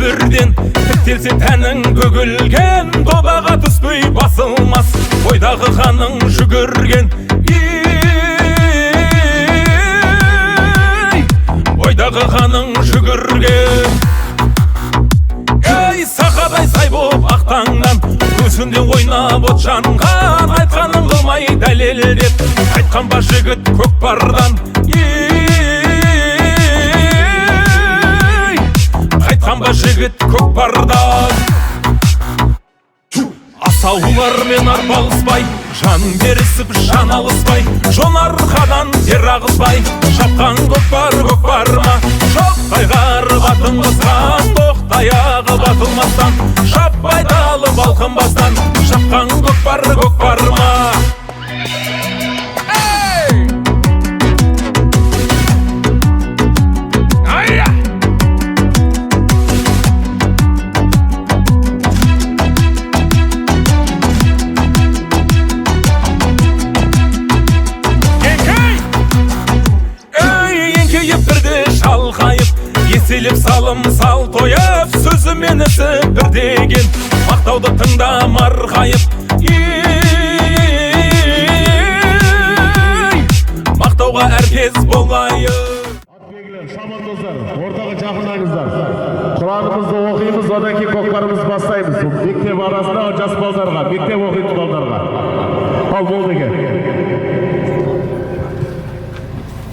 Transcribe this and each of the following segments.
бірден тіктелсе тәнің бөгілген, добаға түспей басылмас бойдағы қаның жүгірген. Бойдағы қаның жүгірген. Ей сақадай сай боп ақтаңнан, көзінде ойнап от жанған, айтқанын қылмай дәлелдеп айтқан ба жігіт көкпардан. Айтқан ба жігіт көкпардан. Асаулармен арпалыспай, жан берісіп жан алыспай, жон арқадан тер ағызбай, шапқан көкпар көкпарма. Жоқ қайғарып атылмастан, тоқтаяғы батылмастан, шаппай талып алқынбастан, шапқан көкпар көкпарма. Еселеп салым сал тойып, сөзімен ісі бір деген, мақтауды тыңдамар қайып. Мақтауға әркез болайық. Атбегілер, шамандоздар, ортаға жақындаңыздар. Құранымызды оқимыз, одан кейін көкпарымызды бастаймыз. Мектеп арасында жас балдарға, мектеп оқитын балдарға. Ал болды екен.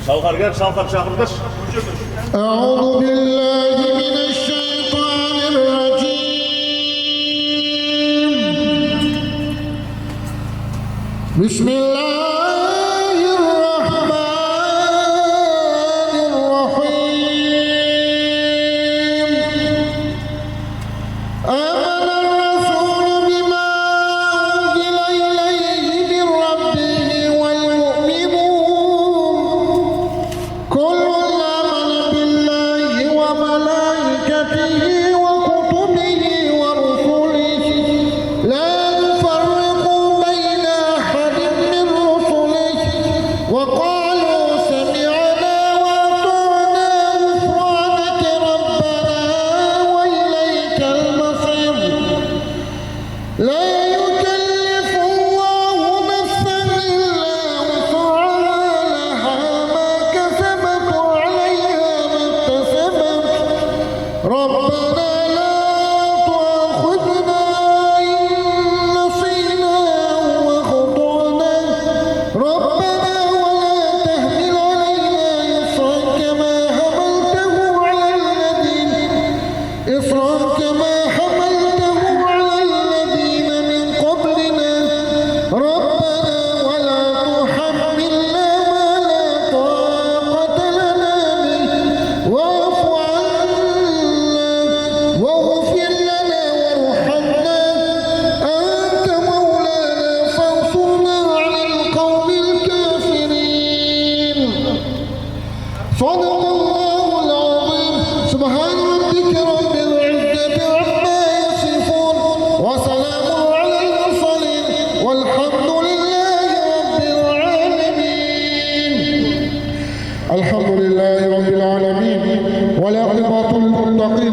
Шалқаргер, шалқар шақырдыш. أعوذ بالله من الشيطان الرجيم. بسم الله الرحمن الرحيم. آمن الرسول بما أنزل إليه من ربه والمؤمنون كل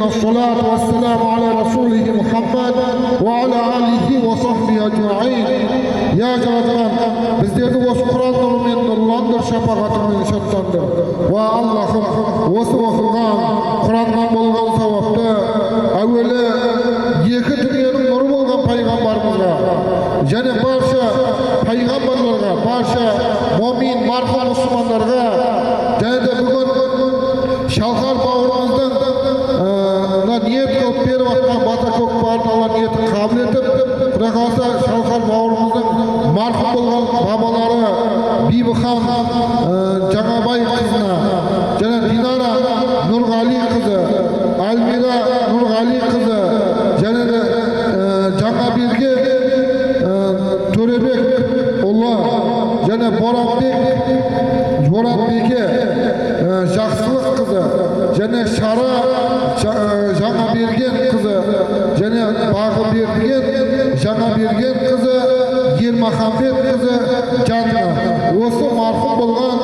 الصلاة والسلام على رسوله محمد وعلى آله وصحبه أجمعين. يا جماعة bizlerdi осы Құран нұрымен нұрландыр, шапағатымен шаттандыр. Ва Аллахым, осы оқылған Құраннан болған сауапты әуелі екі дүниенің нұры болған пайғамбарымызға және барша пайғамбарларға, барша момин, марқұм мұсылмандарға және де бүгін шалқар бауырымыздың ниет қылып беріп атқан бата көкпарын Алла ниетін қабыл етіп, құдай қаласа шалқар бауырымыздың марқұм болған бабалары Бибіхан Жаңабай қызына және Динара Нұрғали қызы, Альмира Нұрғали қызы және де Жаңаберген Төребек ұлы және Боранбеке Жақсылық қызы және Шара Жаңаберген қызы және Бағыберген Жаңаберген қызы, Ермахамбет қызы жанына осы марқұм болған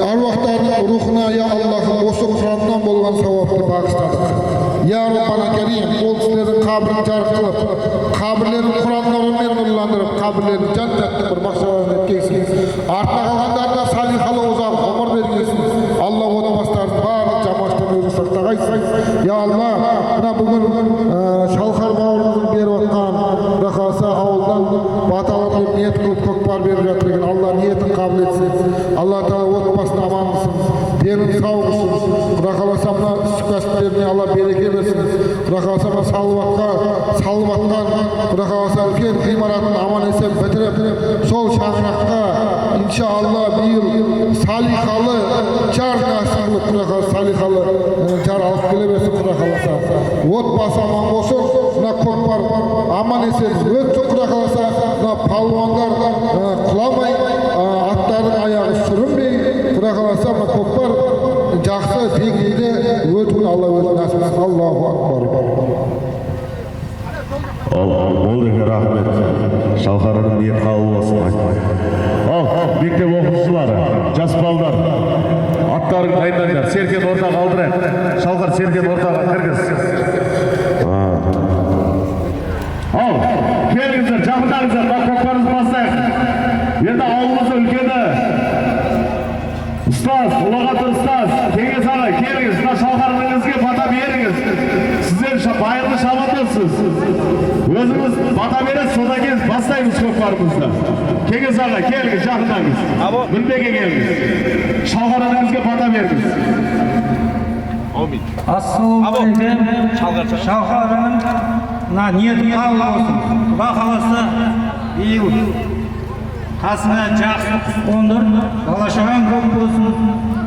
аруақтардың рухына, я Аллахым, осы Құраннан болған сауапты бағыштадық. Ya Rabbana Kerim, ol sizlerin kabrini jarık kılıp, kabirlerin Kur'an nurundan nurlandırıp, kabirlerin cennetli bir maksadına etkeysin. Artına kalganlarına salihalı uzak ömür vergeysin. Allah otmaslarını barı camaçtan özü saktağaysin. Ya Allah, buna bugün Şalkar bağırımızın beri vatkan, Rakasa avuldan batalarını niyet kılıp kökbar verip yatırgın. Allah niyetin kabul etsin. Allah Teala otmasına aman mısın? Denin sağ olsun. Rakalasam şükastlerini Allah bereke versin. Rakalasam salvatkan Rakalasam ülken imaratın aman esen bitirip sol şahrakta inşallah bir yıl salikalı car nasiplik salikalı car alıp gelemesin Rakalasa. Ot basa aman olsun. Buna korkbar aman esen ötçü Rakalasa. Buna palvanlar kulamay atların ayağı sürünmey Rakalasa buna korkbar жақсы деңгейде өтуін Алла өзі нәсіп етсін. Аллаху акбар. Молдеке рахмет. Шалқарының ниет қабыл болсын. Ал, мектеп оқушылары, жас балдар, аттарын дайындаңдар. Серкен ортаға алдырайық. Шалқар серкен ортаға кіргіз. Ал, келіңіздер, жақындаңыздар, көкпарымызды бастайық. Енді ауылымыздың үлкені Ұстаз, ұлағатыр ұстаз, кеңес ағай, келіңіз, шалқарыңызге бата беріңіз. Сіздер байырғы шабатылсыз. Өзіңіз бата бересіз, содан кейін бастаймыз көкпарымызды. Кеңес ағай, келіңіз, жақындаңыз. Мінбеге келіңіз. Шалқарыңызге бата беріңіз. Ассалаумағалейкум. Шалқарының ниеті қабыл болсын. Құда қаласа биыл қасына жақсы қондыр, балашаған көп болсын,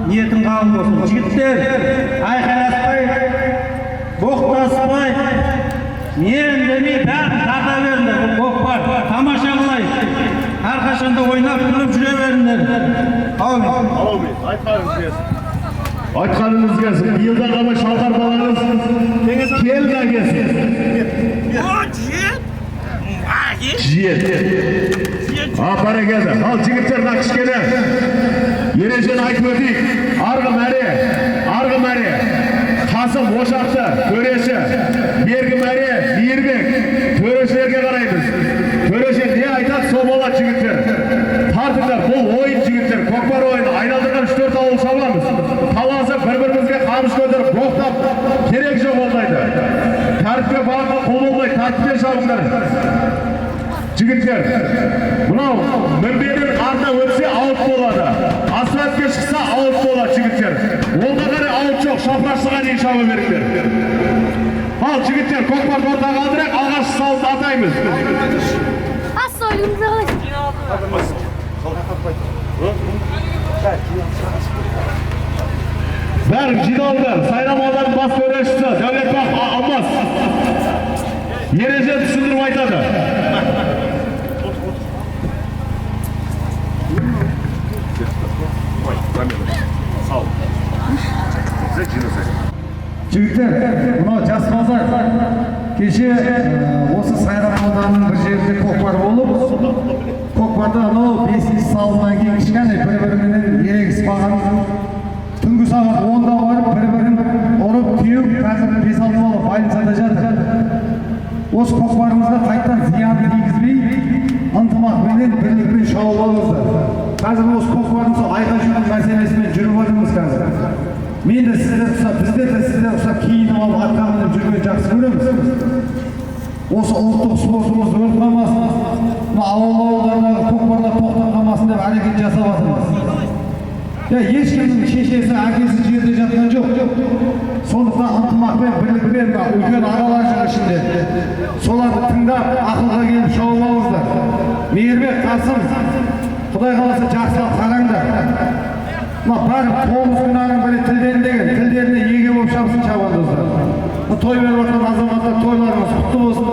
ниетін қабыл болсын. Жігіттер, айқайласпай, боқтаспай, мен демей бәрін тарта беріңдер. Бұл көкпар, тамаша қылай. Әрқашанда ойнап күліп жүре беріңдер. Аумин. Айтқаныңыз келсін. Биылдан қалай шалқар балаңыз келді келсін. Жиет. Бәрекелді. Ал жігіттер кішкене ережені айтып өтейік. Арғы мәре, Қасым Ошақты, төреші, бергі мәре, Мейірбек, төрешілерге қараймыз. Төреші не айтады, сол болады жігіттер. Тартыңдар, бұл ойын жігіттер, көкпар ойыны, айналдырған 3-4 ауыл шабамыз. Таласып, бір-бірімізге қамыш көтеріп, боқтап, керек жоқ олдайды. Тәртіпке бағытқа қол болмайды, тәртіпке шабыңдар. Жігіттер, мынау мінбенің артына өтсе аут болады. Асфальтке шықса аут болады жігіттер. Олда қарай аут жоқ, шапырашыға дейін шаба беріңдер. Ал жігіттер, көкпар ортаға алдырайық, алғашқы салды атаймыз. Бәрін жиналыңдар, Сайрам ауданы бас төрешісі Дәулетбек Алмас ереже түсіндіріп айтады. Жігіттер, мынау жас базар кеше осы Сайрам ауданының бір жерінде көкпар болып, көкпарда анау 5 салынан кейін кішкене бір-бірімен ерегісіп қалған. Түнгі сағат 10-да барып бір-бірін ұрып теуіп, қазір 5-6 бала больницада жатыр. Осы көкпарымызда қайттан зиянды тигізбей, ынтымақпенен бірлікпен шауып алыңыздар. Қазір осы көкпарымыз айға-жүгін мәселесімен жүріп отырмыз қазір. Мен де сіздер ұқсап, біздер де сіздер ұқсап киініп алып атқа мініп жүрген жақсы көреміз. Осы ұлттық спортымыз өліп қалмасын, ауыл-ауылдардағы көкпарлар тоқтап қалмасын деп әрекет жасап жатырмыз. Ешкімнің шешесі, әкесі жерде жатқан жоқ. Сондықтан ынтымақпен, бірлікпен үлкен ағалар жүр ішінде. Соларды тыңдап, ақылға келіп шауып алыңыздар. Мейірбек, Қасым, Құдай қаласа жақсылап қараңдар. Барып 9 күннің бірі тілдеріне еге болып шапсын шабандоздар. Той беріп отырған азаматтар тойларыңыз құтты болсын.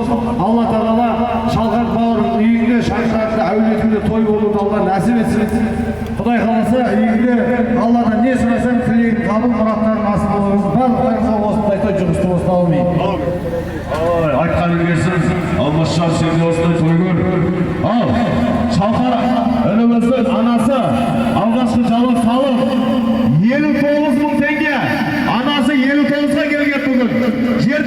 Алла Тағала Шалқар бауырым үйіңде, шаңқарында, әулетіңде той болуды Алла нәсіп етсін. Құдай қаласа үйіңде Алладан не сұрасаң тілегің табыл, мұраттарың асыл болыңыз. Барлықтарыңызға осындай той жұғысты болсын. Аумин. Айтқаның келсін, Алмасжан сенде осындай той көр. Ал, Шалқар ініміздің анасы алғашқы жауап салып 59.000 теңге. Анасы 59-ға келген бүгін. Жер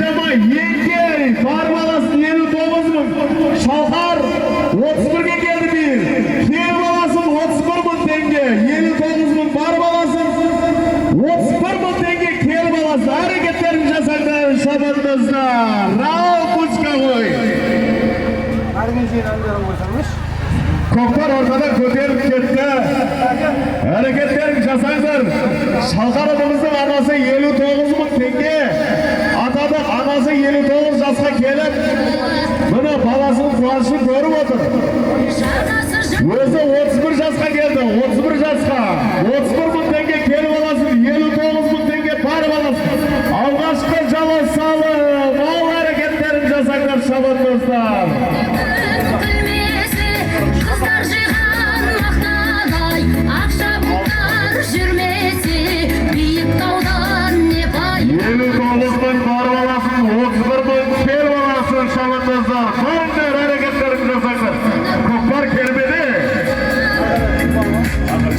Raupuzka qo'y. Ko'klar ortadan ko'tarib ketdi. Hareketlerini jasanglar. Şalqarımızın anası 59.000 tenge. Atada anası 59 yaşga kelib, buni balasının quvonishini ko'rib o'tir. O'zi 31 yaşga keldi. 31 yaşga. 31.000 tenge kelib olasiz. 59.000 tenge barib olasiz. Alg'ashqi javob salib, ol hareketlerini jasanglar shabot do'stlar. Kızlar jıyğan maqtaday, ақша бұлттар жүрмесе, биік таудан не пайда. 59'dan barib olasın, 31'dan kelib olasın shabot do'stlar. Qanday hareketlerini jasanglar. Ko'klar kelmedi.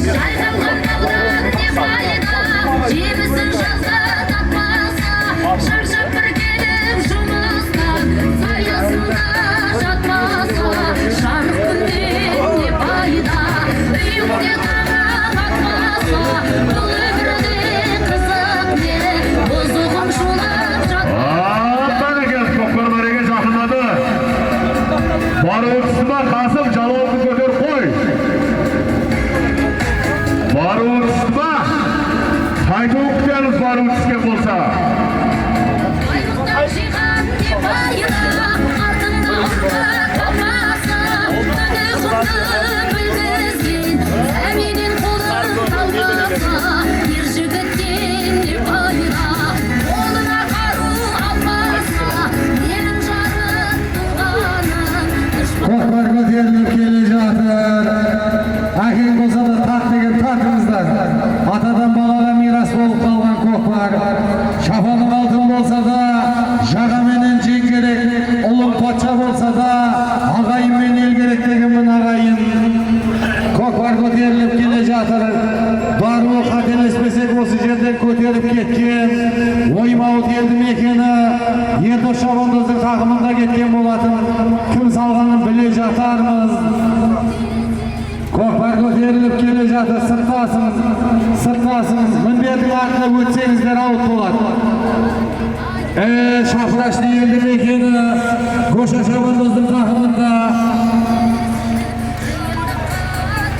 Жайғанған таудан не пайда, жемісін жазда татпаса, шаршап бір келіп жұмыстан, саясында жатпаса, жарық күннен не пайда, үйіңде тарақ атпаса, бұл өмірде қызық не, бұзығым шулап жатпаса. Бәрекелді, көкпар мәреге жақындады. Бару тұсында Қасым жалауды көтер қой. Бару тұсында қайту күтеміз бару түскен болса. Айлықтар жиған не пайда, артында ұлты топаса, күні құнды білгізген, сәменен қолын талғаса, ер жігіттен не пайда, қолына қару алмаса, менің жарым туғаным. Ko'klar ko'tarilib kelе жатыр. Akang bo'lsa da taq degan taqimizdan. Atadan bolaga miras bo'lib qolgan ko'klar. Shafoning oltin bo'lsa da, jaga menen jeng kerak. Ulug' podsha bo'lsa da, og'ayim men el kerak deganman og'ayim. Ko'klar ko'tarilib kelе жатыр. Barbu qatelashmasak o'sha yerdan ko'tarib ketgan. O'ymavut eldi mekeni Erdosh Shabondozning taqimida ketgan bo'latin. Kim salganini bile jatarmız. Ko'klar ko'tarilib kelе жатыр. Sirtlasiniz. Minberning артына o'tsangizlar out bo'ladi. Shafrashli eldi mekeni Go'sha Shabondozning taqimida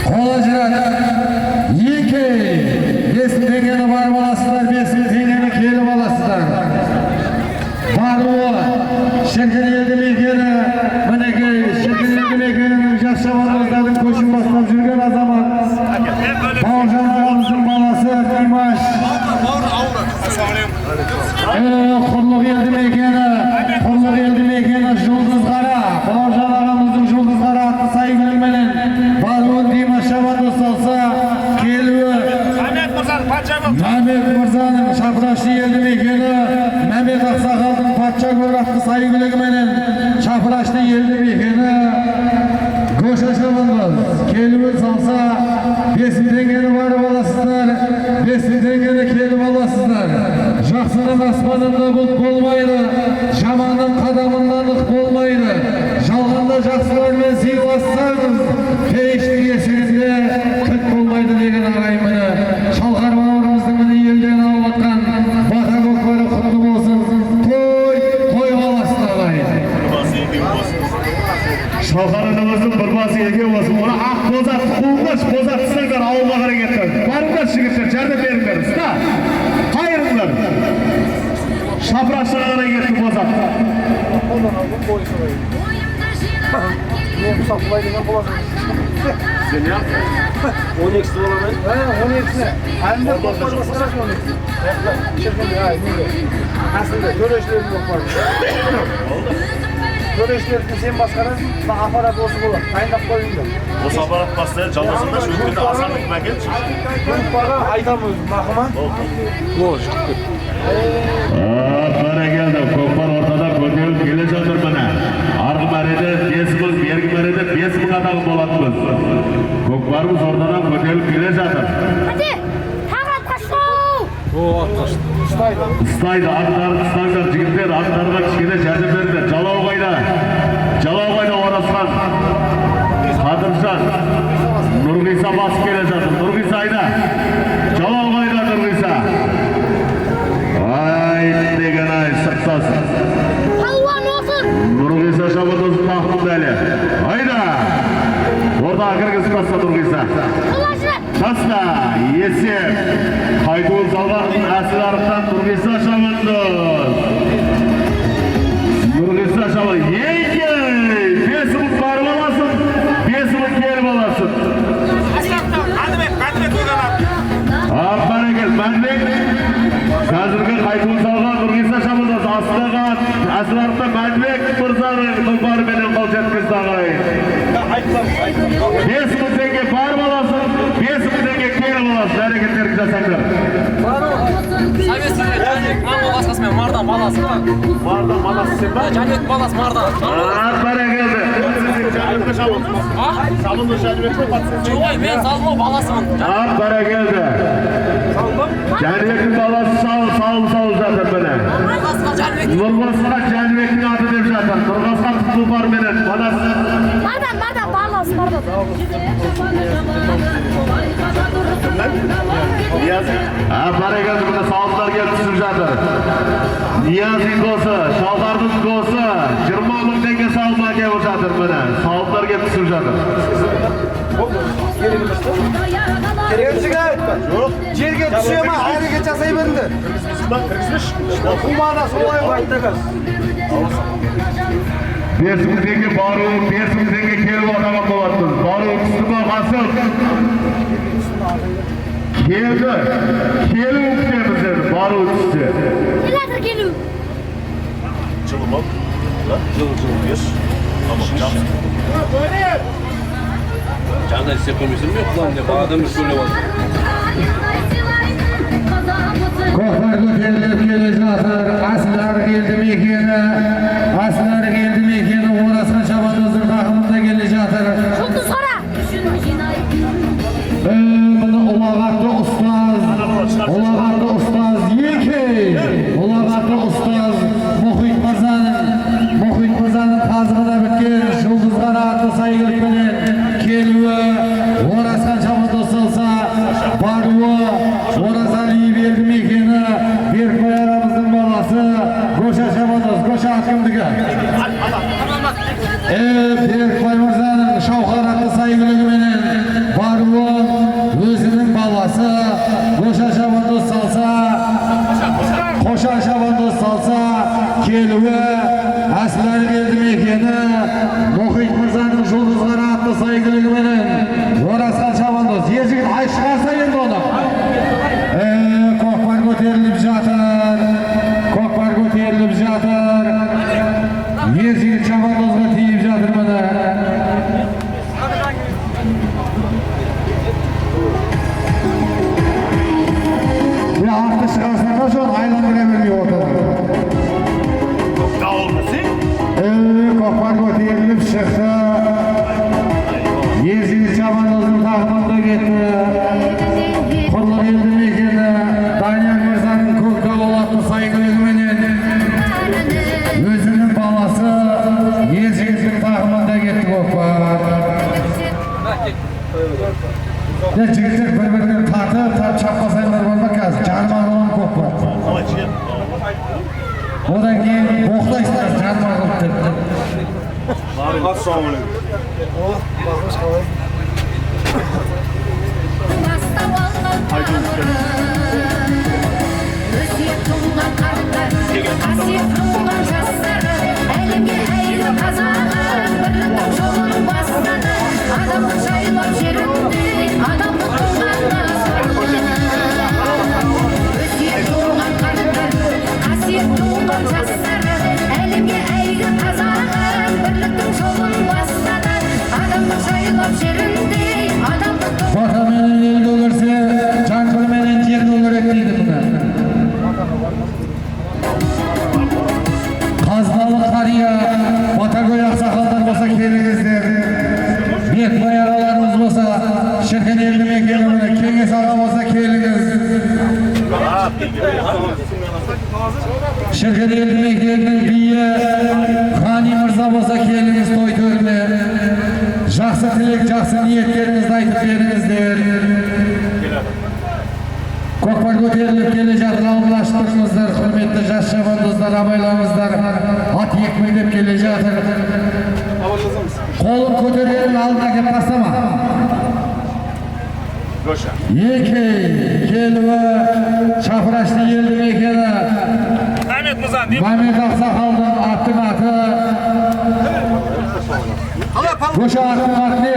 Qo'lajrat 2 50 tengeni barib olasizlar, 5000 tengeni kelib olasizlar. Barbu Shirkin eldi mekeni, minekey Shirkin eldi mekenining yosh shabondozlarning qo'shin boshlab yurgan azamat. Bog'jon og'amizning bolasi Dimash. Qulluq eldi mekeni Yulduz Qara. Bog'jon og'amizning Yulduz Qara atli sayg'lik bilan Barbu Dimash shabandoz olsa kelib Mehmet Mirzaning Shafrashli eldi mekeni Mehmet Aqsakalning Patcha Go'ratli sayg'ligi bilan Shafrashli eldi mekeni Go'sha Shabandoz kelib solsa 5000 tengeni barib olasizlar, 5000 tengeni kelib olasizlar. Жақсының аспанында бұлт болмайды, жаманның қадамында нық болмайды. Жалғанда жақсылармен сыйлассаңыз, пейіштің есігінде кіт болмайды деген ағайымыны. Шалқар бауырымыздың міне елден алып атқан бата көкбөрі құтты болсын. Той қаласын ағайын. Şalqarımızın bir bası ege olsun. Ona ақ bozat, қуғыш бозатсыңдар ауылға қарай кетті. Барыңдар жігіттер, жәрдем беріңдер. Ұста, қайырыңдар. Шапырақшыға қарай кетті бозат. Ойымды жинап келген, Sen ne yaptın? 12'si olarak. 12'si. Anne koklar basar 12'si. Aslında töreşlerim yok var. Töreşlerini sen baskararsın, aparat olsun olur. Kaynak koyun. O aparat bastaya çalmasında şu ülkede asarlık məkən çıxır. Bunu bana aytamız makıma. Barakeldi, ko'klar ortada ko'tarib kele жатыр mana. Arg'i marada 5000, bergi marada 5000 adamı bo'ladimiz. Ko'klarimiz ortadan ko'tarib kele жатыр. Hadi, tağa taşov! Ұстайды, аттарды ұстаңдар, жігіттер, аттарға кішкене жәрдем беріңдер. Жалауғайда Орасхан, Қадыржан, Нұрғиса басып келе жатыр. Нұрғиса айда. Жалауғайда Нұрғиса. Ай, деген ай, сырттасын. Есеп. Қайтуын салғанын әсіл арықтан Нұрғиса Шабандоз. Нұрғиса Шабандоз. Ей-кей! 5 ұмыт барып аласың, 5 ұмыт келіп аласың. Бәрекел, Мәдібек. Қазіргі қайтуын салған Нұрғиса Шабандоз. Астыға әсіл арықтан Мәдібек мырзаның тұлпарыменен қол жеткізді ағайын. 5 ұмыт теңге барып аласың, 5 ұмыт теңге келіп аласың. Әрекеттерді жасаңдар. Басқасымен Мардан баласы ба? Mardan balası sen bak. Жәнібек баласы Мардан. Бәрекелді. Canibek'te şalın. Salındır Canibek'te batsın. Ой, мен салмау баласымын. Бәрекелді. Жәнібектің баласы салып жатыр міне. Нұрғасқа Жәнібектің аты деп жатыр. Нұрғасқа тұлпарменен баласы. Мардан баласы Мардан. Niyazi. Бәрекелді, міне салымдар келіп түсіп жатыр. Ниязин досы, Шалғардың досы 20 мың теңге салым әкеліп жатыр міне. Салымдар келіп түсіп жатыр. Керемшіге айтпа. Yok. Жерге түсе ма, әрекет жасай беріңдер. Bak kırışmış. Kumada солай айтты қыз. 5 мың теңге бару, 5 мың теңге келіп атаған болатынбыз. Бару тұстыма қасып. Келді. Келу күтеміз деді, бару түсті. Келеді келу. Жылым ol. Jıl bir. Tamam canım. Candan size komisyon mu yok lan ne? Bağdan mı şöyle var? Koklar көтеріліп келе жатыр. Асылар келді мекені. Асылар келді мекені. Орасан Шабандоздың тақымында келе жатыр. Жұлдыз қара. Міне ұлағатты ұстаз Екей. Ұлағатты ұстаз Мұхит Мырзаның қазығына біткен жұлдыз қара атты сайгілікпенен келуі. Орасан Шабандоз салса баруы. Оразалиев елді мекені. Беркбай арамыздың баласы. Гоша Шабандоз. Гоша кімдігі? Беркбай Мырзаның Шауқар атты сайгілігіменен баруы. Өзінің баласы. Гоша Шабандоз салса. Қоша Шабандоз салса келуі. Әсілер елді мекені. Мұхит Мырзаның жұлдыз қара атты сайгілігіменен Орасан Шабандоз. Ержігіт ай шығарса енді оны. Көкпар көтеріліп жатыр. Ержігіт Шабандозға тиіп жатыр міне. Атты шығарсаңға жоқ, айландыра бермей отырды. Dağılmasın. Көкпар көтеріліп шықты. Ержігіт Шабандоздың тақымында кетті. Құрлық елді мекені Данияр Мырзаның Көктал атты сайгілігіменен өзінің баласы Ержігіттің тақымында кетті көкпар. Жігіттер бір-бірінен тартып шаппасаңдар болма қазір. Жармағылын көкпар. Ama çıkın. Одан кейін боқтайсыңдар жармағылып деп. Assalamualaikum. Өсиет туған қарттар, қасиет туған жастар, әлемге әйгілі қазағы, бірліктің жолын бастады. Адамдық жайлап жерінде, адамдық туған өсиет туған қарттар, қасиет туған жастар, әлемге әйгілі қазағы, бірліктің жолын бастады. Адамдық жайлап жерінде, адамдық Батаменен ел көгерсе, жаңбырменен жер көгерек дейді бұны. Қазыналы қария, Батагөй ақсақалдар болса келіңіздер. Бекбай ағаларымыз болса, Шіркен елді мекені Кеңес аға болса келіңіз. Шіркен елді мекенінің биі Қани Мырза болса келіңіз той төріне. Жақсы тілек, жақсы ниеттеріңізді айтып беріңіздер. Көкпар көтеріліп келе жатыр, алғылаштырыңыздар, құрметті жас шабандоздар, абайлаңыздар. Ат екпіндеп келе жатыр. Қолын көтерерін алдына кеп тастама. Goşa. Yekey, kelva, Çafraşlı eldi mekeni. Ahmet Mızan değil mi? Mehmet Aksakal'ın attın atı. Koşa attın atı ne?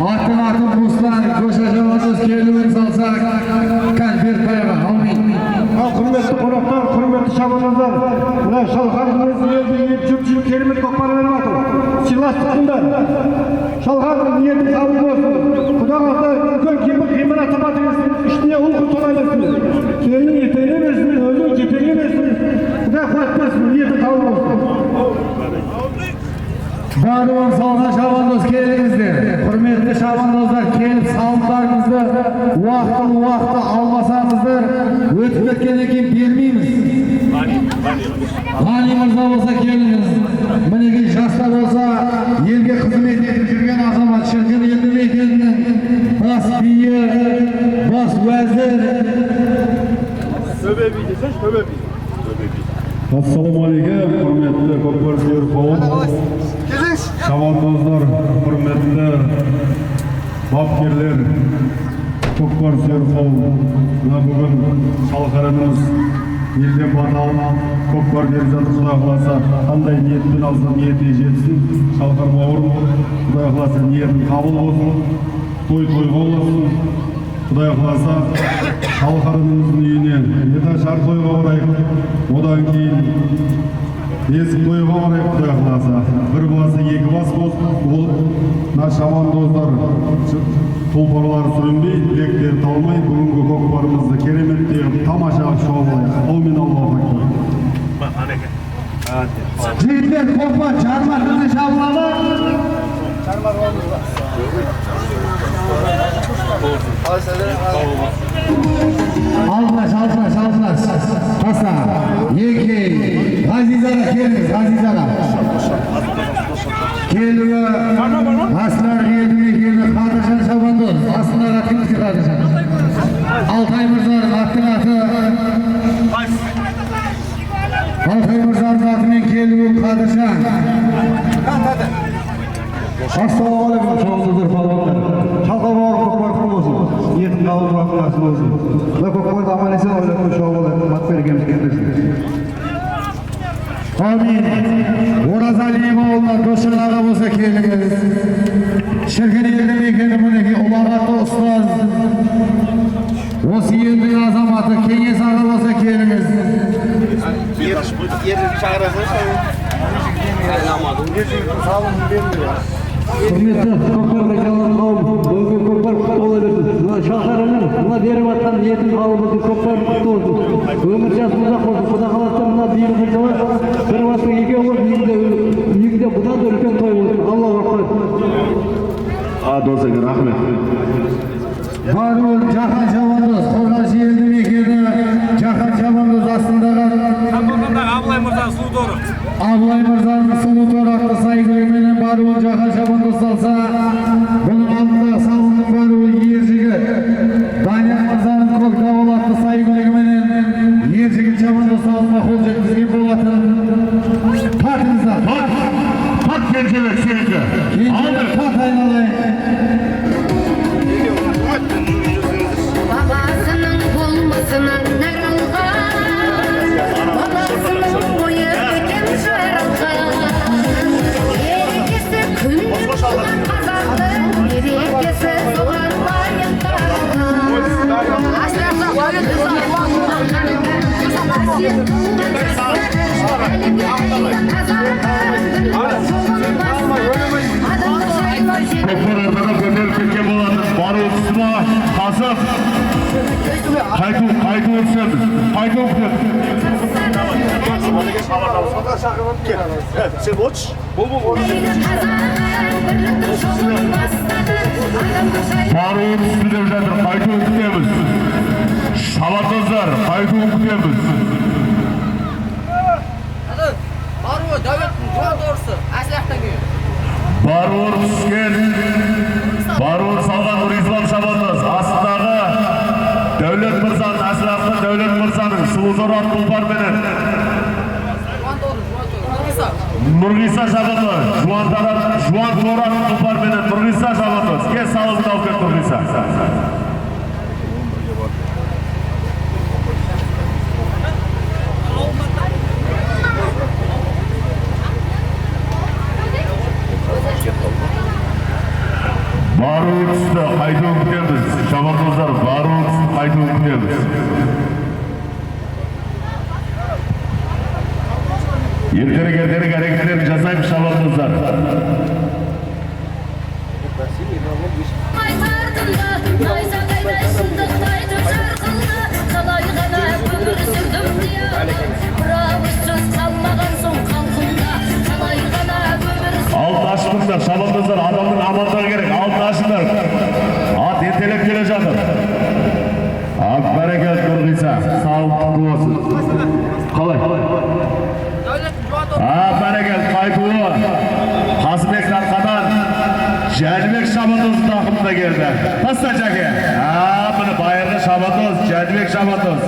Attın atın Ruslan, koşa cevabımız kelvin salsak. Kalbir payama, amin. Hürmetli konaklar, hürmetli şabanızlar. Mına şalkarımız yerdi, cüp kelimet kokları verip atın. Silastıkında. Şalkarımız niyeti kabul olsun. Kudağızda ülken kıyımına tıkatınız. İşte ulku tolaylasınız. Kelinin yeteğini versiniz, özün yeteğini versiniz. Kudağı kuvvetmezsiniz, niyeti kabul olsun. Barıvan salgan şabandoz kelinizdir. Hürmetli şabandozlar kelip sağlıklarınızды vaqtı almasanızdır. Ötüp ketkendan keyin bermeymiz. G'ani Mirzo bo'lsa keliniz. Mineki jashlar bo'lsa elga xizmat etib yurgan azamat Shirgin eldi mekenining bas biyi, bas vazir. Söbebi desen söbebi. Assalomu alaykum, hurmatli ko'kko'rsiyor qavm. Shavandozlar, hurmatli bobkerlar, ko'kko'rsiyor qavm. Mana bugun xalqlarimiz elden batal ko'kkor berib жатыр, Xudo xolasa qanday niyatdan alsa niyati yetsin. Xalqlar bavur, Xudo xolasa niyatin qabul bo'lsin. To'y bo'lsin. Xudo xolasa xalqlarimizning uyine yeta shart to'yga boraylik. Odan keyin Esip to'yga boraylik Xudo xolasa. Bir bo'lsa iki bas bo'lib, na shamandozlar tulparlar sürünbey, dilekler talmay, bugungi ko'kkorimizni keremet deyip tamasha şovlayık. Amin Allahu akbar. Jeytler ko'kbar charmar qildi shavlama. Alplaş. Pasa, Yekey, Azizara keliniz, Azizara. Kelva, aslar geldi mekeni, Kadırşan Şabandoz, aslar atımız ki Kadırşan. Altay Mirza'nın attın atı. Altay Mirza'nın atымен kelva, Kadırşan. Assalamu alaikum, çoğunuzdur falvanlar. Çalqa bağır ko'kbar qul olsun. Niyetin qabul qilib nasib olsun. Va ko'kbarda amal esen o'ylatib sho'g'il mat berganmiz keltirsin. Amin. O'razaliyev oğullar Do'shin ağa bo'lsa keliniz. Shirgin eldi mekeni buniki ulag'atli ustoz. O'si eldi azamati Kenges ağa bo'lsa keliniz. Yerini çağırasın. Hürmetli ko'kbar kalan qavm, bugun ko'kbar qutlug' bo'laversin. Mana shahrimning mana berib atgan niyatin qabul bo'lsin, ko'kbar qutlug' bo'lsin. Umrchasi uzoq bo'lsin. Xudo xolasa mana birinchi javob bir vaqtda ikki o'g'il uyingda bundan da ulkan to'y bo'lsin. Allohu akbar. Do'zaga rahmet. Barul Jahon Shabandoz, Qo'rg'ashi eldi mekeni, Jahon Shabandoz aslidagi Ablay Mızan Sudoru. Ablay Mirza'nın sulu to'raqli saygılaymanın Barul Jahon Shabandoz salsa, bunun altında salının Barul yerjigi. Daniel Mirza'nın ko'k davolatli saygılaymanın yerjigi Shabandoz salsa qo'l jetkizgan bo'latın. Partimizdan, Pat kendiler senki. kendiler pat aylanay. Babasının bulmasına ne kılgan, babasının boyu diken şarılgan. Gerekirse gün tutulan kazandı, gerekirse soğan bayıklardan. Aşağıda boyu tutulan kasiyet tuğun kazandı, elimi eyle kazandı. Adamı şaylar şerif. Ko'kbar atana ko'tarib ketgan bo'ladi. Barul Usma, Qasım. Qaytib o'tsangiz. Qaytib o'tib. Sen uç. Bul. Barul üstüde жатыр. Qaytib o'tamiz. Shavandozlar, qaytib o'tamiz. Barı davletin doğrusu. Aslaktan geliyor. Barul түскен. Barul salgan Rizvan Shabandoz. Астындағы Дәулет Мырзаның, Әсілақны Дәулет Мырзаның сұлу зор ат тұлпар менен Nurgisa Şabatos, Juan Floran Tupar beni Nurgisa Şabatos. Kes sağlıklı avukat Nurgisa. Barı üstü kaydı okutuyorduz. Şabatozlar barı üstü kaydı okutuyorduz. Erterik hareketlerini жасайбыз Şabatozlar. Alt aşkınlar, Şabatozlar adamın amanlığı gerek. Alt aşkınlar. At yetelep gele жатыр. Bereket Nurgisa. Sağlıklı olsun. Қалай? Bereket Qaytuğu. Qasыбек Tarqadan Жәнібек Şabatoz taqımda geldi. Tasta Jake. Mini bayırғы Şabatoz, Жәнібек Şabatoz.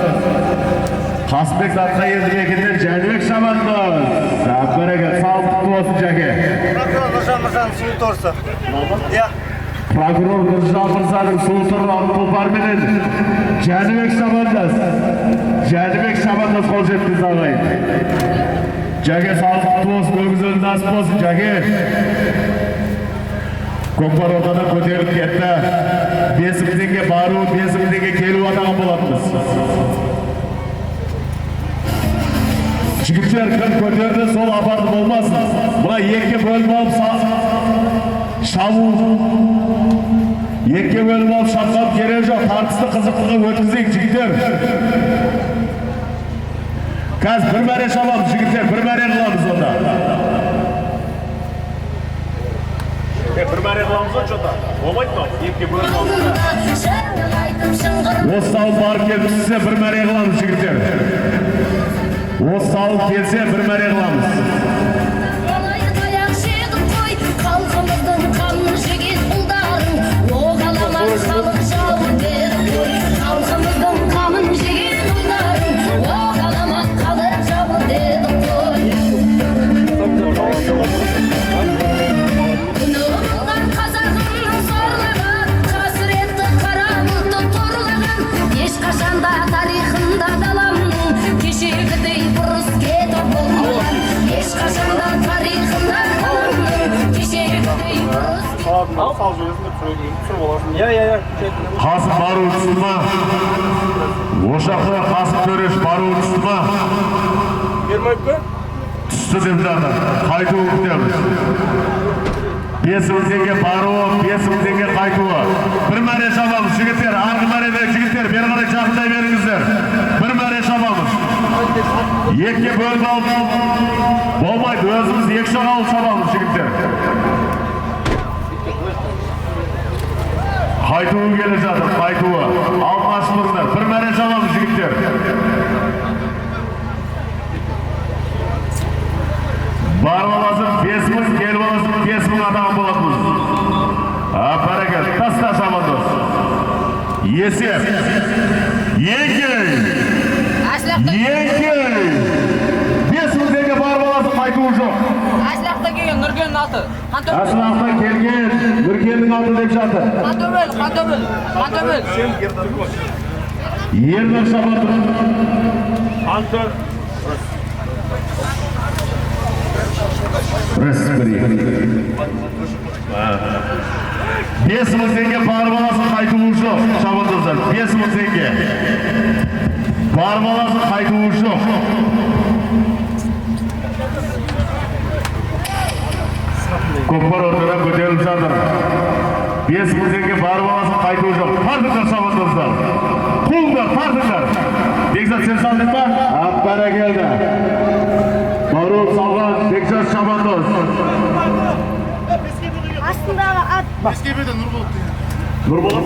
Qasыбek Tarqa елдімекінден Жәнібек Şabatoz. Bereket sağlıklı olsun Jake. Prokuror Nurjan Mirzaның суы торсы. Иә. Prokuror Nurjan Mirzaның суы торсы Тұлпарменен Жәнібек Şabatoz. Жәнібек Şabatoz қол жеткізді ағайын. Jake sağlıklı olsun, ögüzün nasip olsun Jake. Көкпар ортадан көтеріліп кетті. 5 мың теңге бару, 5 мың теңге келу атаған болатынбыз. Жігіттер кім көтерді, сол апарды болмасын. Бұна екке бөліп алып шабу. Екке бөліп алып шапқап керек жоқ. Тартысты қызықтығы өткізейік жігіттер. Қазір бір мәре шабамыз жігіттер, бір мәре қыламыз онда. Bir mare kılamız o çoğda. Olmaydı mı? Yepke bölüm aldı. Осы сауыл барып келіп сізсе бір мәре қыламыз жігіттер. Осы сауыл келсе бір мәре қыламыз. Қасым бару ұтысыма, ошақта Қасым Төреш бару ұтысыма түсті деп жатыр. Қайтуы күтеміз. 5 мың теңге баруы, 5 мың теңге қайтуы. Бір мәре шабамыз жігіттер, арғы мәреде жігіттер, бері қарай жақындай беріңіздер. Бір мәре шабамыз. Екке бөліп алып болмайды, өзіміз екі шаға алып шабамыз жігіттер. Қайтуы келе жатыр, қайтуы. Алтын ашылыңдар, бір мәре шабамыз жігіттер. Бар баласын 5 мың, кел баласын 5 мың атаған болатымыз. Бәрекет, таста Шабатоз. Есеп. Екей. 5 мың теңге бар баласын қайтуы жоқ. Әсілақта келген Нұргеннің аты. Әсілақта келген Нұргеннің аты деп жатыр. Қантөбел. Ернар Шабатоз. Antör. Республика. 5 мың теңге бар баласын қайтуы жоқ. Шабатоздар, 5 мың теңге. Бар баласын қайтуы жоқ. Көкпар ортадан көтеріліп жатыр. 5 мың теңге бар баласын қайтуы жоқ. Тартыңдар Шабатоздар. Құлыңдар, тартыңдар. Бекзат сен салдың ба? Бәрекелді. Баруып салған Бекзат Шабатоз. Астындағы ат. Бескебеде Нұрболат дейді. Нұрболат?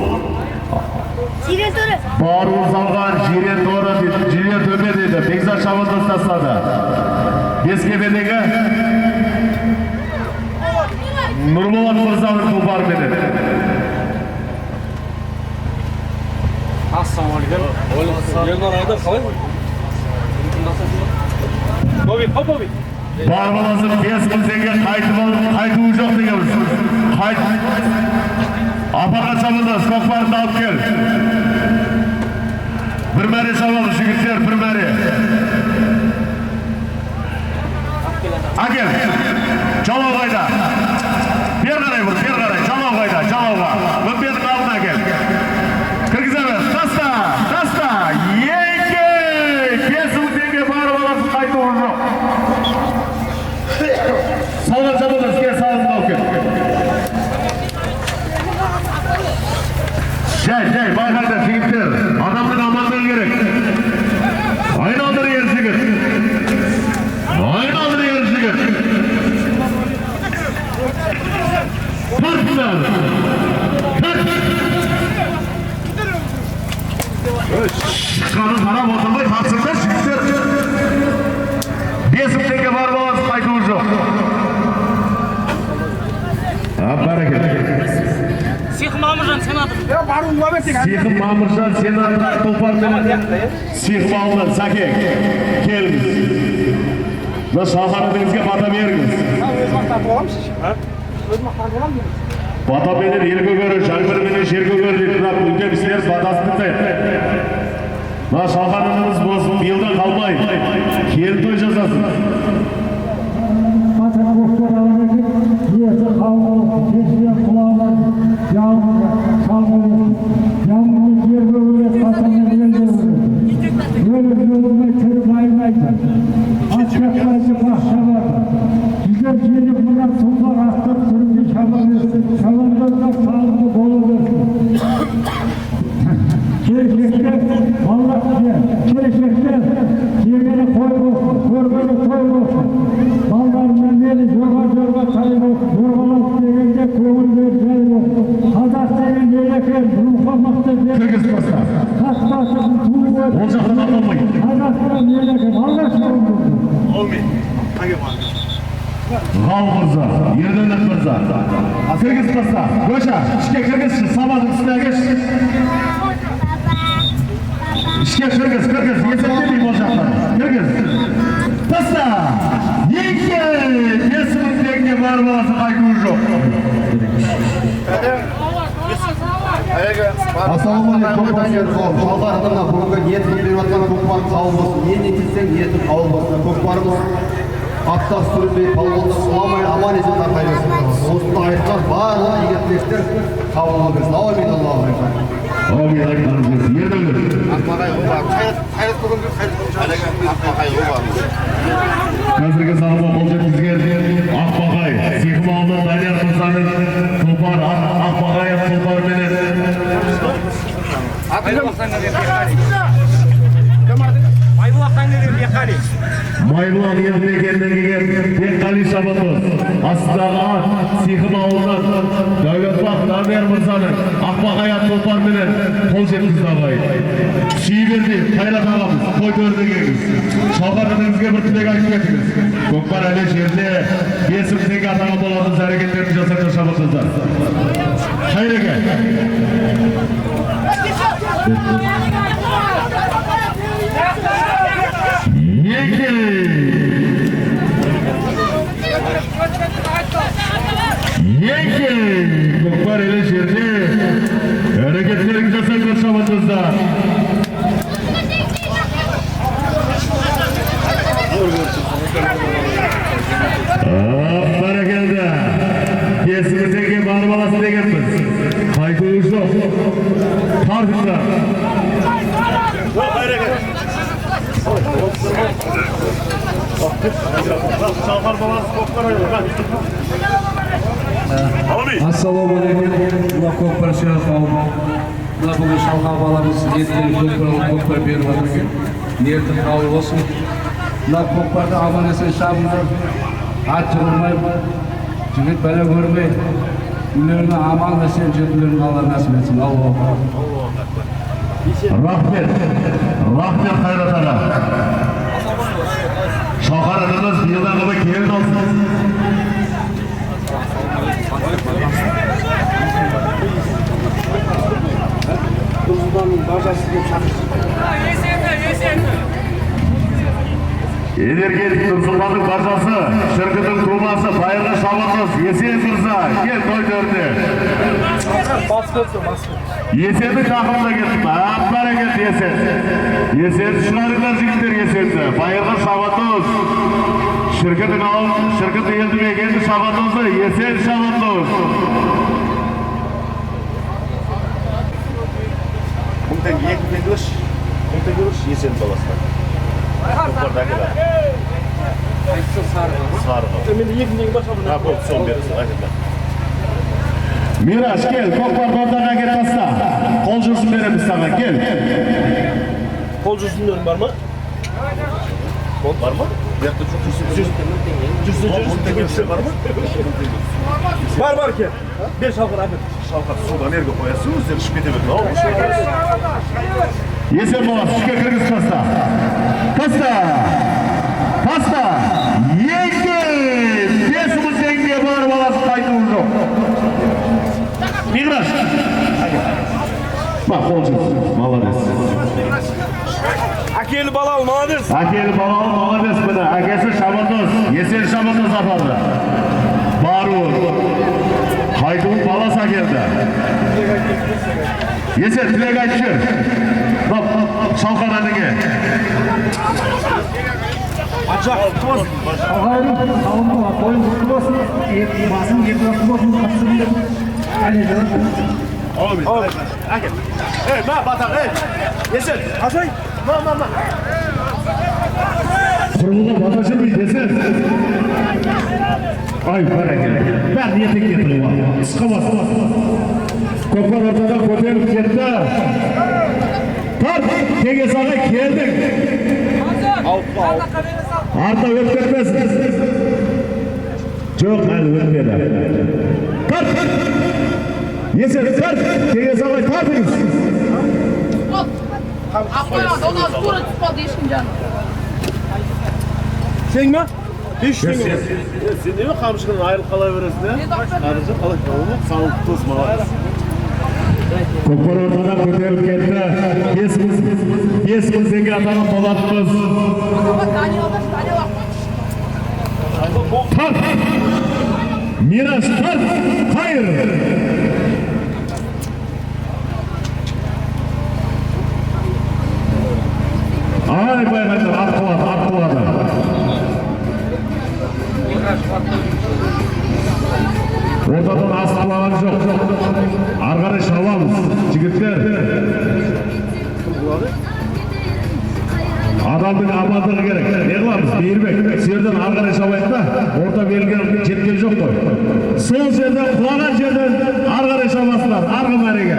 Жирен торы. Баруып салған жирен торы дейді, жирен төбе дейді. Бекзат Шабатоз тастады. Бескебедегі Нұрболат Мырзаның тұлпар беді. Ассалаумағалейкум. Ернар Айдар қалай? Бобик, Barbalası kesmesenge qaytığı жоқ degemiz. Apaga çabıldı, skoklarını alıp gel. Bir meri çabıldı, jigitler bir meri. Agel, Jalal qayda. Bir qaray, Jalal qayda, Jalalga. Mümbetin aldına gel. Kırgızemez, tasta, yenge. Kesmesenge barbalası qaytığı жоқ. Salgan çabıldı, ske sağlığını alıp gel. Şey, baykarda jigitler, adamın amanlığı gerek. Aynaldır yer jigit. Tartınlar. Çıkanın harap oturmayı tartsınlar jigitler. Besimdeki barbalası qaytığı жоқ. Bereket. Seyxim Mamırjan senator. Ya barun muhabbet. Seyxim Mamırjan senator topar menen. Seyxim aldan Sake. Kelimiz. Ve şaharadığınızga bata beriniz. Öz maqtan bolamsiz. Ha? Öz maqtan bolamsiz. Bata menen elge görür, Jaybir menen şerge görür deyip ülke bizler batasını da. Ve şaharadığınız bozun, bir yılda kalmayın. Kel toy жазасın. Gal Mırza, Yerdenet Mırza. Kırgız pasta, Goşa, işke Kırgız, sabahın üstüne geç. İşke Kırgız, yeterli olacaklar. Kırgız. Pasta, yenge, kesimiz yenge barbalası qaytığı жоқ. Ассалаумағалейкум. Аллах'tan бүгінгі ниетін беріп жатқан көкпар қауым болсын. Не ниетсең ниетің қауым болсын. Көкпарымыз аттас сүрінбей, палуанды сұламай, аман есен тартай берсін. Осыны айтқан барлық игіліктер қабыл болсын. Аумин, Аллаху акбар. Amin, ayıklarınız gelsin. Yerden görün. Қазіргі залға қолжеткізген Ақбағай, Сихым ауылы Данияр Мырзаның тұлпар, Ақбағай тұлпар менен. Майбұлақ елді мекенінен келген Бекқали Шабандоз, астындағы ат Сихым ауылынан Дәулетбақ Данияр Мырзаның Ақбағай тұлпар менен қол жеткізді ағай. Сүйгенде қайрат ағамыз, қой көрдігіңіз. Шалғарыңызге бір тілек айтып кетіңіз. Көкпар әлі жерде бесіміздегі атаға болатын әрекеттерді жасайтын шабықсыздар. Қайреке. Yenge! Көкпар әлі жерде әрекеттерді жасайтын шабықсыздар. Бәрекелді. Бесіміздегі барбаласы дегенбіз. Қайтуы жоқ. Тартыңдар. Ассалаумағалейкум. Мына көкпар шайыр қауым. Мына бүгін шалға баламыз еттен көкпар беріп жатыр екен. Ниеті қабыл болсын. Мына көкпарды аман есен шабыңдар. Ат жығылмай, жігіт бәле көрмей, үйлеріне аман есен жетулерін Алла нәсіп етсін. Аллаху акбар. Рахмет Қайрат аға. Шалқарыңыз биылдан қылы келін olsun. Kuzundanın barcası gibi şarkı. Energetik Nursultan'ın barcası, şirketin tuğması, bayırlı şabandoz, Yesen Kırza, gel toy dörde. Yesen'in takımına gittim, haplara geldi Yesen. Yesen şunlarıklar jigitler Yesen'de, bayırlı şabandoz. Şirketin eldi bekendi şabandozu, Yesen şabandoz. Bundan екі пенділіш есен баласына. Көкпардаkiler. Sarıға. Ha, bu son berisi. Miraç gel, Kokbar'dan gel hasta. Kol жүрсін береміз sana, gel. Kol жүрсіндерің бар ма? Бар ма? Бұяқта жүрсін бар ма? Бар ке. Бер шалқар әбет. Шалқар судан ерге қоясың, өздері ішіп кете берді. Yesen balası, şike kırgız pasta. Pasta. Yenge. Besimiz dengeye bağır balası kaydığı yok. Miraç. Bak kol жүрсін, malades. Akeli balalı, malades. Akeli balalı, malades bana. Akesi şabandoz, Yesen şabandoz apardı. Bağırıyor. Haydığın balasa geldi. Yesen tilek açır. Bak, şalkan önüne. Açak, tutmasın. Ağayın sağlıklı var, boyun kutlu olsun, basın yedi kutlu olsun, kapısını öyle canım. Oğlum, akel. Hey, ma, batak, hey. Yesen, açay. Ma. Kurulda bataşır mıyız Yesen? Ay bereket. Ben niyetek getiriyorum. Sıkamaz. Koklar ortadan koterip gitti. Tart, tege sana geldik. Arta ötürmesin. Çok hal ötmedi. Tart. Yesen tart, tege sana tartınız. Akbarat, ondan sonra tutmadı işin canım. Sen mi? Hiç sen mi? Sen değil mi kamçının ayrılık kalaveresin ya? Karıcı kalık olmak sağlık tutma var. Koklar ortadan koterip gitti. Besimiz denge atanın polatımız. Tart. Miraç tart. Hayır. Ay bayraklar attıladı. Ortadan asılanan yok. Arkadaş havamız, jigitler. Adamın amanlığı gerek. Ne kılamız? Beyirbek. Serden arkadaş havaydı da orta belgen jetken yok koy. Sol yerden, kulağan yerden arkadaş havasılar. Arka merege.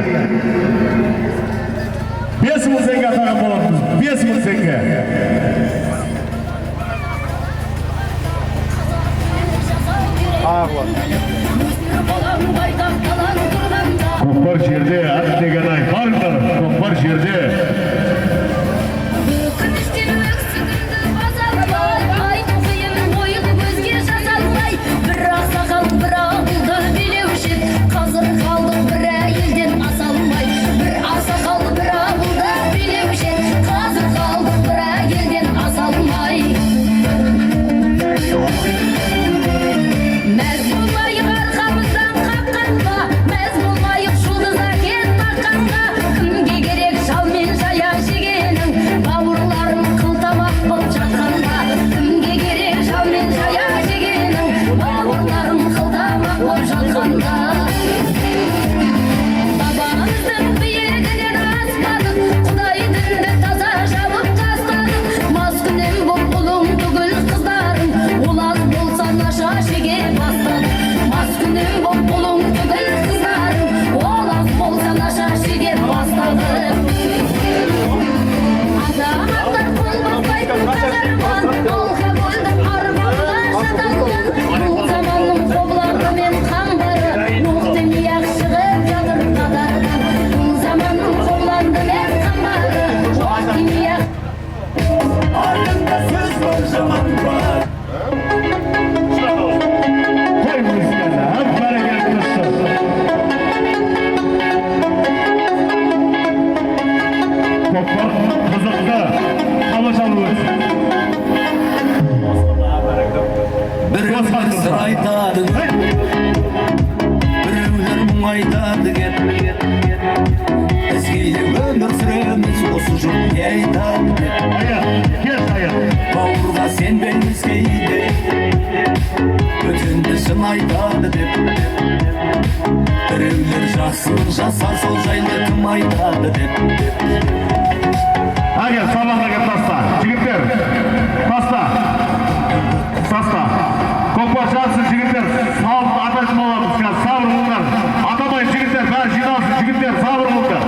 Besimiz denge atakan bolamız. Besimiz denge. Kokbar şerde, at degen ay. Farklar, kokbar şerde. Kokbar kızıkta, hava çalıyor. айтады біреулер мұң айтады бізге өмір сүреміз осы жұрт не айтады бауырға сенбейміз кейде өтінді шын айтады деп біреулер жақсылық жасар сол жайлы кім айтады деп Әгер сабаққа таста, жігіттер, таста. Көкпар жарысы жігіттер, сабыр атайтын боламыз, сабыр болыңдар. Атамай жігіттер, бәрі жиналсын, жігіттер, сабыр болыңдар.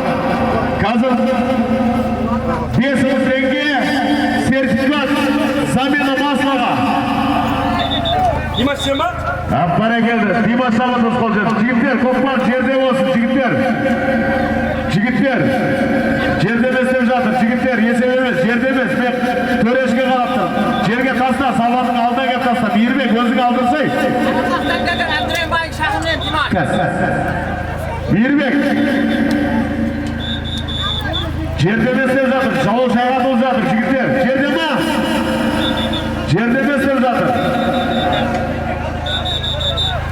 Қазір 500 теңге сертификат замена маслаға. Димаш сен ба? Бәрекелді, Димаш ағамыз қол жетті. Жігіттер, көкпар жерде болсын, жігіттер. Жерде емес деп жатыр, жігіттер, есеп емес, жерде емес, мен төрешке қараптым. Жерге таста, сабанның алдына кеп таста, Мейірбек өзің алдырсай. Мейірбек, жерде емес деп жатыр, жауыл шағатыл жатыр, жігіттер, жерде ма? Жерде емес деп жатыр.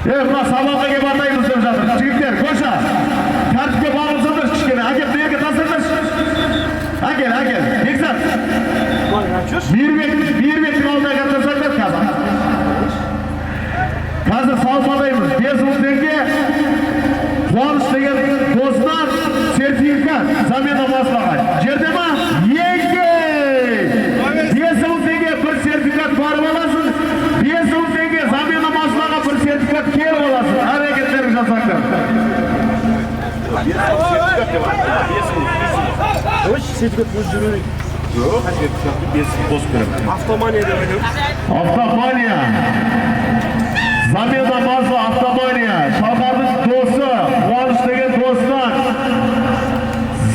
Мына сабанға кеп атаймыз деп жатыр, жігіттер, көша. Тәртіпке бағылсыңдар, кішкене, әкеп берге тасырдыр. Әкел, Бексат. Мейірбектің алдына қатырсаңдар қазір. Қазір салмадаймыз. 500 теңге Қуаныш деген досынан сертификат замена маслаға. Жерде ма? Еңге! 500 теңге бір сертификат барып аласың. 500 теңге замена маслаға бір сертификат келіп аласың. Әрекеттерін жасаңдар. Сертификат көз жүререк. Жоқ, сертификатты 500 бос берем. Автомания деп айтып. Автомания. Замена масла автомания. Шалқардың досы, Қуаныш деген досынан.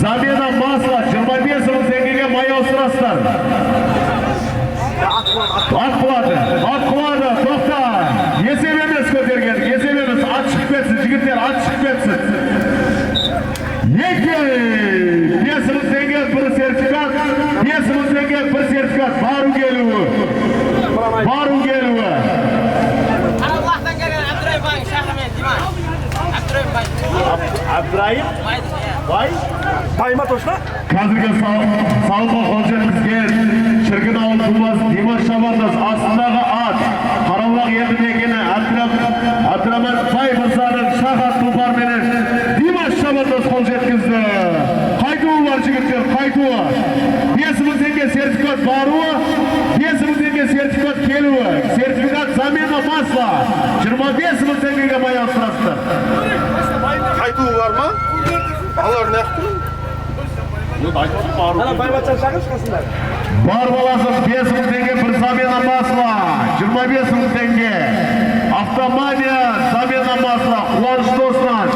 Замена масла 25 мың теңгеге май ауыстырасыздар. Ат құлады, тоқта. Есеп емес көтерген, есеп емес. Ат шығып кетсін, жігіттер, ат шығып кетсін. Неге? 5 мың теңге бір сертификат, 5 мың теңге бір сертификат. Бару келуі. Allah'tan gelen Abdurrahim Bay, Şahramen, Diman. Abdurrahim Bay. Abdurrahim? Bay? Bayma toşla? Қазіргі салқы қол жеткізген шіркін ауыл тумасы Димаш Шабандас астындағы ат Қараулақ елді мекені Абдурахман Бай мырзаның шахат тұлпарменен Димаш Шабандас қол жеткізді. Қайтуы бар жігіттер, қайтуы. 5 мың теңге сертификат баруы, 5 мың теңге сертификат келуі. Сертификат замена масла 25 мың теңгеге май ауыстырасыздар. Қайтуы бар ма? Алар не қылды? Ана байбатшан шағын шығасындар. Бар баласын 5 мың теңге бір замена масла, 25 мың теңге. Автомания замена масла, Қуаныш досынан.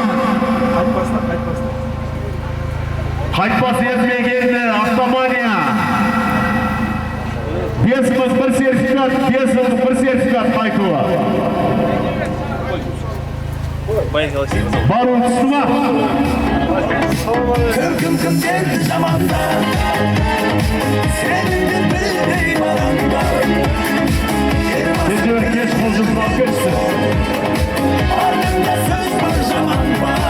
Қайтпас етмегенді автомания. 5 мың бір сертификат, 5 мың бір сертификат қайтуы. Бару түсті ма? Кім сенді заманда сенімді білмей баланда Тезірек кеш қол жұмсап кетсін. Артында сөз бар жаман бар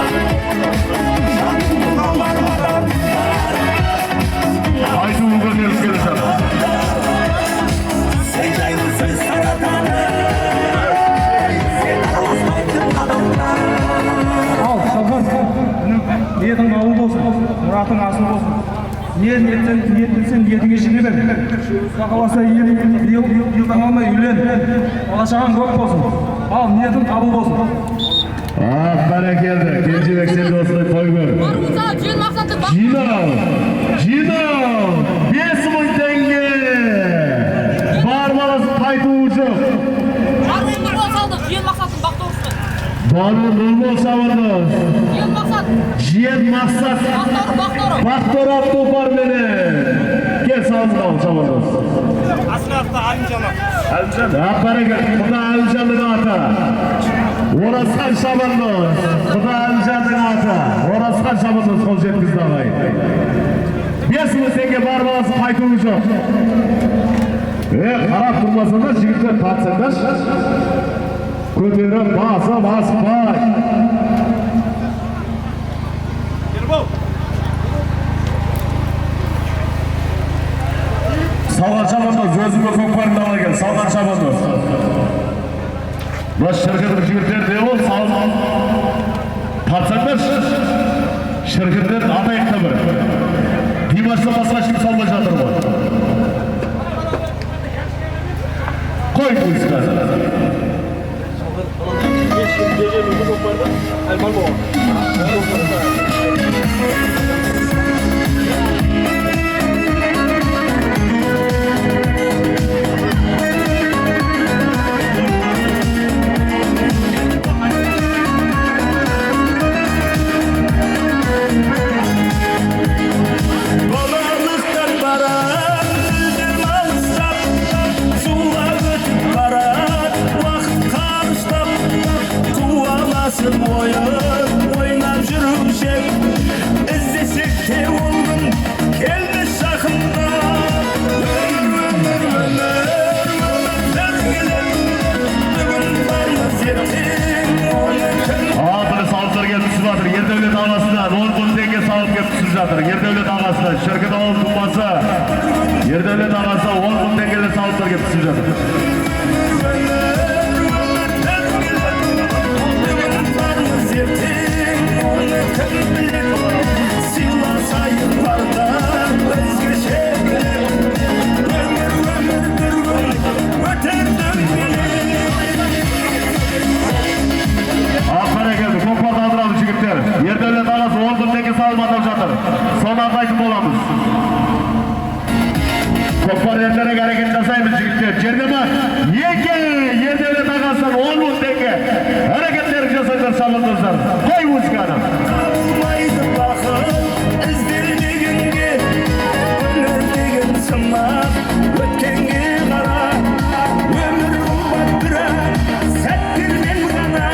жанымды қалар адамдар Айтуы көтеріліп келе жатыр. сен жайлы сөз таратады сен араласпайтын адамдар. Ал, Шабан, ниетің ауыл болсын, мұратың асыл болсын. Ниетіңсен ниетіңе жеңе бер. Сақаласа елдің алмай үйлен, алашаған көп болсын. Ал, ниетің қабыл болсын. Бәрекелді, Кенжебек сен де осылай қой көр. Жинау, 5 мың теңге. Бар баласы қайтуы жоқ. Бару Нұрмол Шабандас. Жиен мақсат. Бақтор Абдулпар менен. Кел салыңдау Шабандас. Асырақты Әлімжан. Бәрекелді, құда Әлімжанның аты. Орасан Шабандас. Құда Әлімжанның аты. Орасан Шабандас қол жеткізді ағай. 5 мың теңге бар баласы қайтуы жоқ. Қарап тұрмасаңдар, жігіттер татсаңдар. Көтеріп басып асықпай. Салған шабандоз, өзіңі көкпарында ала кел, салған шабандоз. Бас шіркетін жігіттерде ол, салған тапсаңдар, шіркеттерін атайықта бір. Димашты басқа ешкім салмай жатыр ғой. Қой музыкасы. Oynap жүрушек, іздесек те олғын келмес жақында. Ердәулет ағасынан 10 мың теңге салып кеп түсіп жатыр. Ердәулет ағасынан шіркін ауыл тумасы Ердәулет ағасы 10 мың теңгелі салып кеп түсіп жатыр. Ердәулет ағасы 10 мың теңге салып атып жатыр. Соны атайтын боламыз. Көкпар ертерек әрекет жасаймыз жігіттер. Жердеме еке Ердәулет ағасынан 10 мың теңге әрекеттерін жасайтын шабандоздар. Қой музыканы. Қалмайды бақыт іздермегенге, өмір деген сынақ өткенге қара. Өмір қымбат бірақ сәттермен ғана.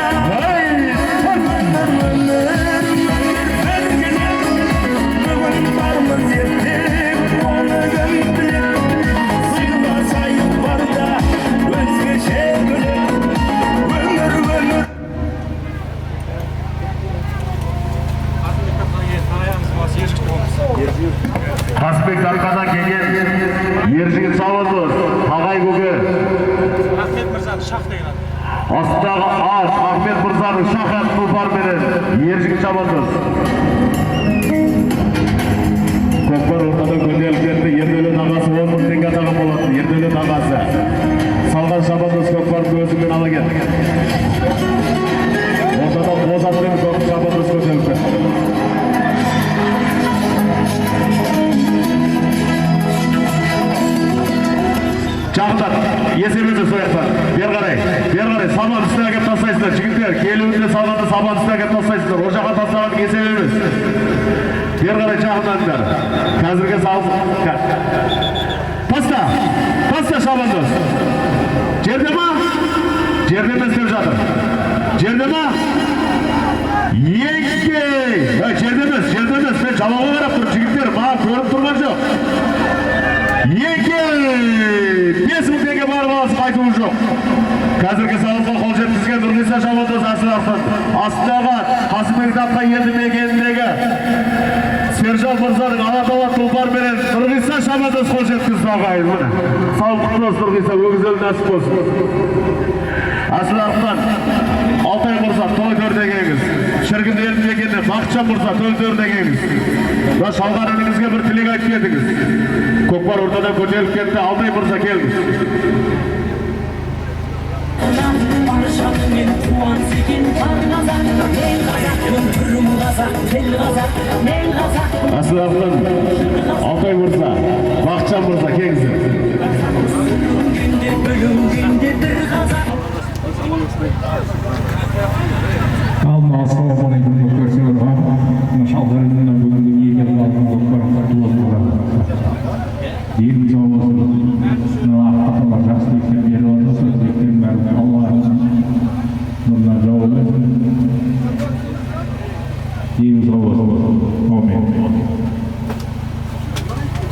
Қасбек арқадан келген ержігіт шабандоз Ағай көке Ахмет Мырзаның шақ деген аты. астындағы аш Ахмет Мырзаның шақ атын тұлпарменен ержігіт шабандоз. Көкпар ортада көтеріліп кетті. Ердәулет ағасы 10 мың теңге атаған болады. Ердәулет ағасы салған шабандоз көкпарды өзімен ала кетті. Ортада боз атпен шабандоз көтеріліп кетті. Жағынан, есебіңді сояқтар. Бер қарай, сабан үстіне әкеп тастайсыздар. Жігіттер, келуінде салғанды сабан үстіне әкеп тастайсыздар. О жаққа тастағанды есеп емес. Бер қарай жағындандар. Қазірге салып. Таста шабандоз. Жерде ма? Жерде емес деп жатыр. Жерде ма? Еке! Жерде емес. Мен жауаға қарап тұр. Жігіттер, маған көріп тұрған жоқ. Еке! 5 мың теңге бар баласы қайтуы жоқ. Қазіргі салымға қол жеткізген Нұрғиса шабандоз астындағы Қасымбек тапқан елді мекеніндегі Сержан Мырзаның Алатауа тұлпарменен Нұрғиса шабандоз қол жеткізді ағайын. Сау құтты болсын Нұрғиса, өгіз ел нәсіп болсын. Асыларықтан Алтай Мырза той төрде келіңіз. Шіркінді елді мекенде Бақытжан Мырза той төрде келіңіз. Шалған еліңізге бір тілек айтып кетіңіз. Көкпар ортада көтеріліп кетті. Алтай Мырза келіңіз. Асыларықтан Алтай Мырза, Бақытжан Мырза келіңіздер. Ассалаумағалейкум көкпар шалдарынан бүгінгі егер алдын көкпар құтылып елдің жауабы ақтақалар жақсы ектен беріп отырса ектен бәрі Алла нұрына жауап етсін ең жауабы. Аумин.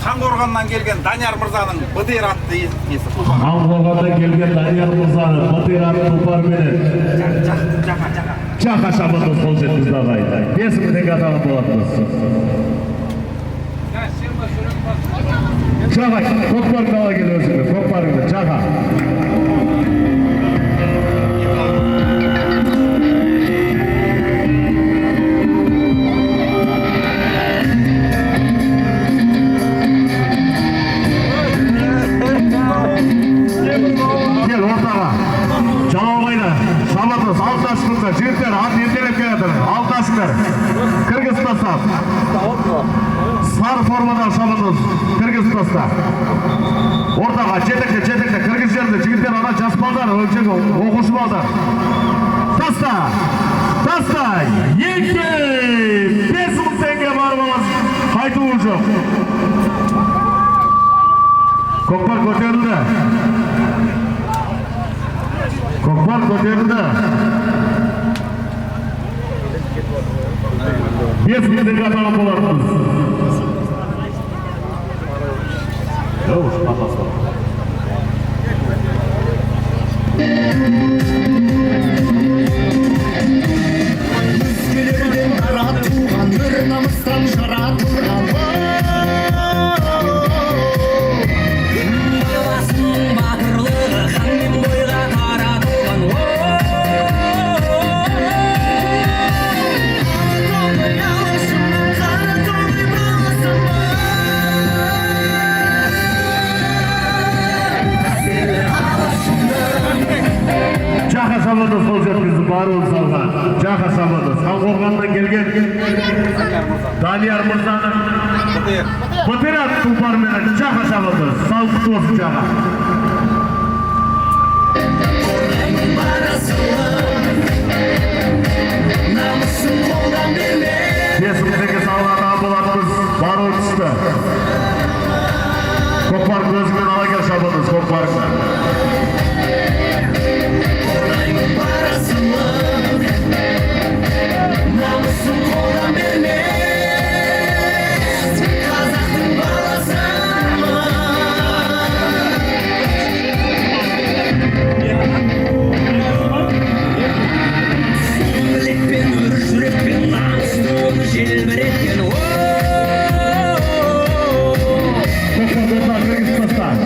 Қан Xanqo'rg'ondan kelgan Daniyar Mirzaning Bıdır atlı nesi. Xanqo'rg'ondan kelgan Daniyar Mirzaning Bıdır atlı tulpar bilan Jaha shabodos qo'l yetkazdi og'ayni. Besimdagi atalib bo'lamiz. Jaha, ko'plar dalaga o'zini, ko'plarni Jaha. Gel ortaga. Jalolg'aylar, shabodos Altasqurda jigitlar at yentelab keladi. Altasqur. Qirg'iziston. Sar formada shabodos Qirg'izistonda. Ortaga chetakda Qirg'iz yerda jigitlar ana jaspallar o'lchak o'qishmoqda. Tasta. Yeki. 5 senga boramiz. Qaytuv yo'q. Ko'par ko'tarildi. Ko'par ko'tarildi. 5 minutga atalib bo'lamiz. Güllerden aratılgan bir namıstan жаратылған Баласының батырлығы хан мен бойға таратылған Толдай алышым, қара толдай баласым Қасерлі алышымның Jaha shabodos qo'l yetkazdi Barul salga. Jaha shabodos Xanqo'rg'ondan kelgan Daniyar Mirzaning Bıdır atlı tulpar bilan Jaha shabodos sağlık olsun Jaha. Besimdagi sağlardan bo'lamiz. Barul tushdi. Ko'par ko'zidan olagan shabodos ko'parni. Namusun қолдан бермес Қазақтың баласы Білекпен өр жүрекпен намысты оны желбіреткен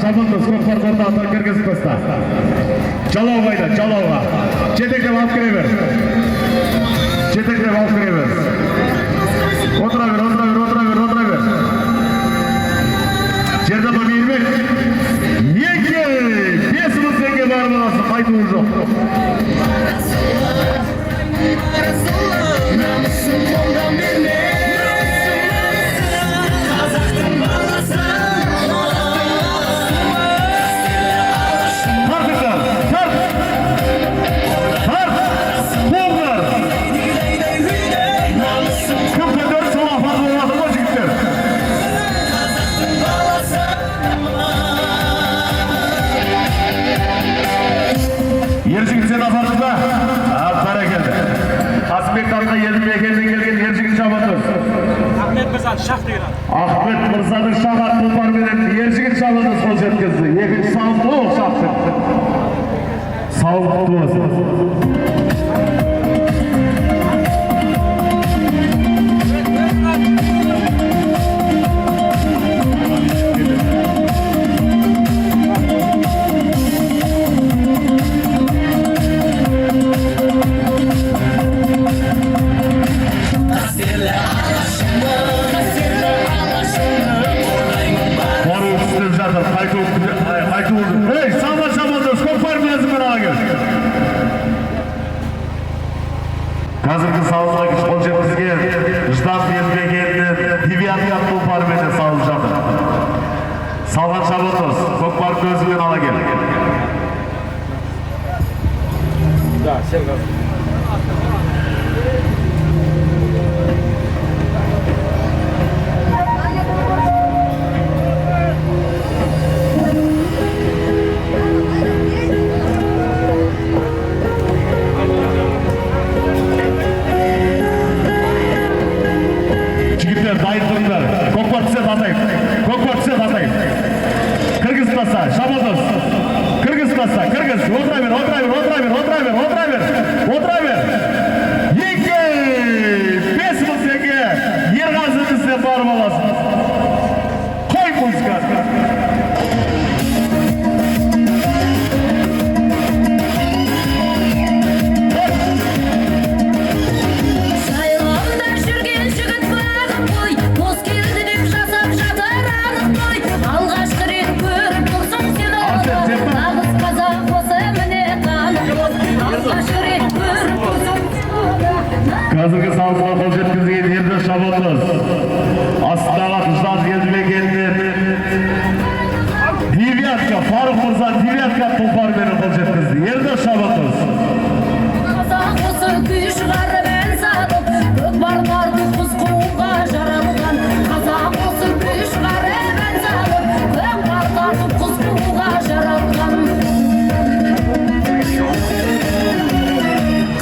Shabodos Ko'par Qirg'izistonda. Jalolg'ayda, Jalolg'a. Chetaklab olib kiraver. Chetaklab olib kiraver. O'tiraver. Yerda bo'lmaylik. Nega? 5 senga bormasa qaytuv yo'q. Namusun қолдан бермес Қазақтың баласы Erjigitsen afarında para geldi. Asbek tarafına geldim gelgen Erjigit shabodos. Ahmet Mirzaning shaq degan. Ahmet Mirzaning shaq tulpar bilan Erjigit shabodos qo'l yetkazdi. Ikkinchi sağlık shaqdi. Sağlık olsun. Hey, sağlar shabodos ko'par bilan agir. Hozirgi sağlıkdagi qo'l yetkazgan Jdan Bezbegenni Deviatga tulpar bilan sağlayapti. Sağlar shabodos ko'par ko'zi bilan agir. Da, sen gaz. Jigitlar dayı turinglar. Ko'kpar tushadi atay. ver. 5.000 tenge Erғазы бізден барып аласың. Қой музыка. Жайлауында жүрген жігіт бағып қой, қос келді деп жасап жатыр анық қой. Алғашқы рет көріп тұрсың сен оны, нағыз қазақ осы міне танып. Алғашқы рет көріп тұрсың. Қазіргі салысына қол жеткізген Ерді Шабандоз, астындағы Қыштан елді мекенінен девятка, Фаруқ Мырза девятка тұлпармен қол жеткізді. Ерді Шабандоз. Қазақ осы күй шығарып ән салып, көкпарларды құз қууға жаралған. Қазақ осы күй шығарып ән салып, көкпарларды құз қууға жаралған.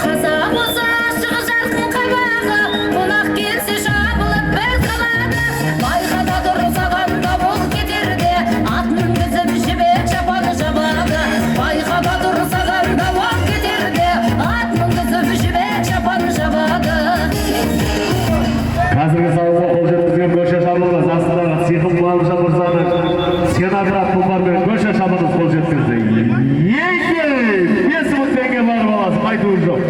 Қазақ осы ашығы жарқын қабағы, қонақ келсе шабылып бір қалады. Байқада тұр сағанда ол кетерде, ат мінгізіп жібек шапаны жабады. Байқада тұр сағанда ол кетерде, ат мінгізіп жібек шапаны жабады. Қазіргі салысына қол жеткізген Көше Шабандоз, астындағы Сиқым Мамжан Мырзаның Сенаград тұлпармен Көше Шабандоз қол жеткізді. 5.000 теңге барып аласың, айтуы жоқ.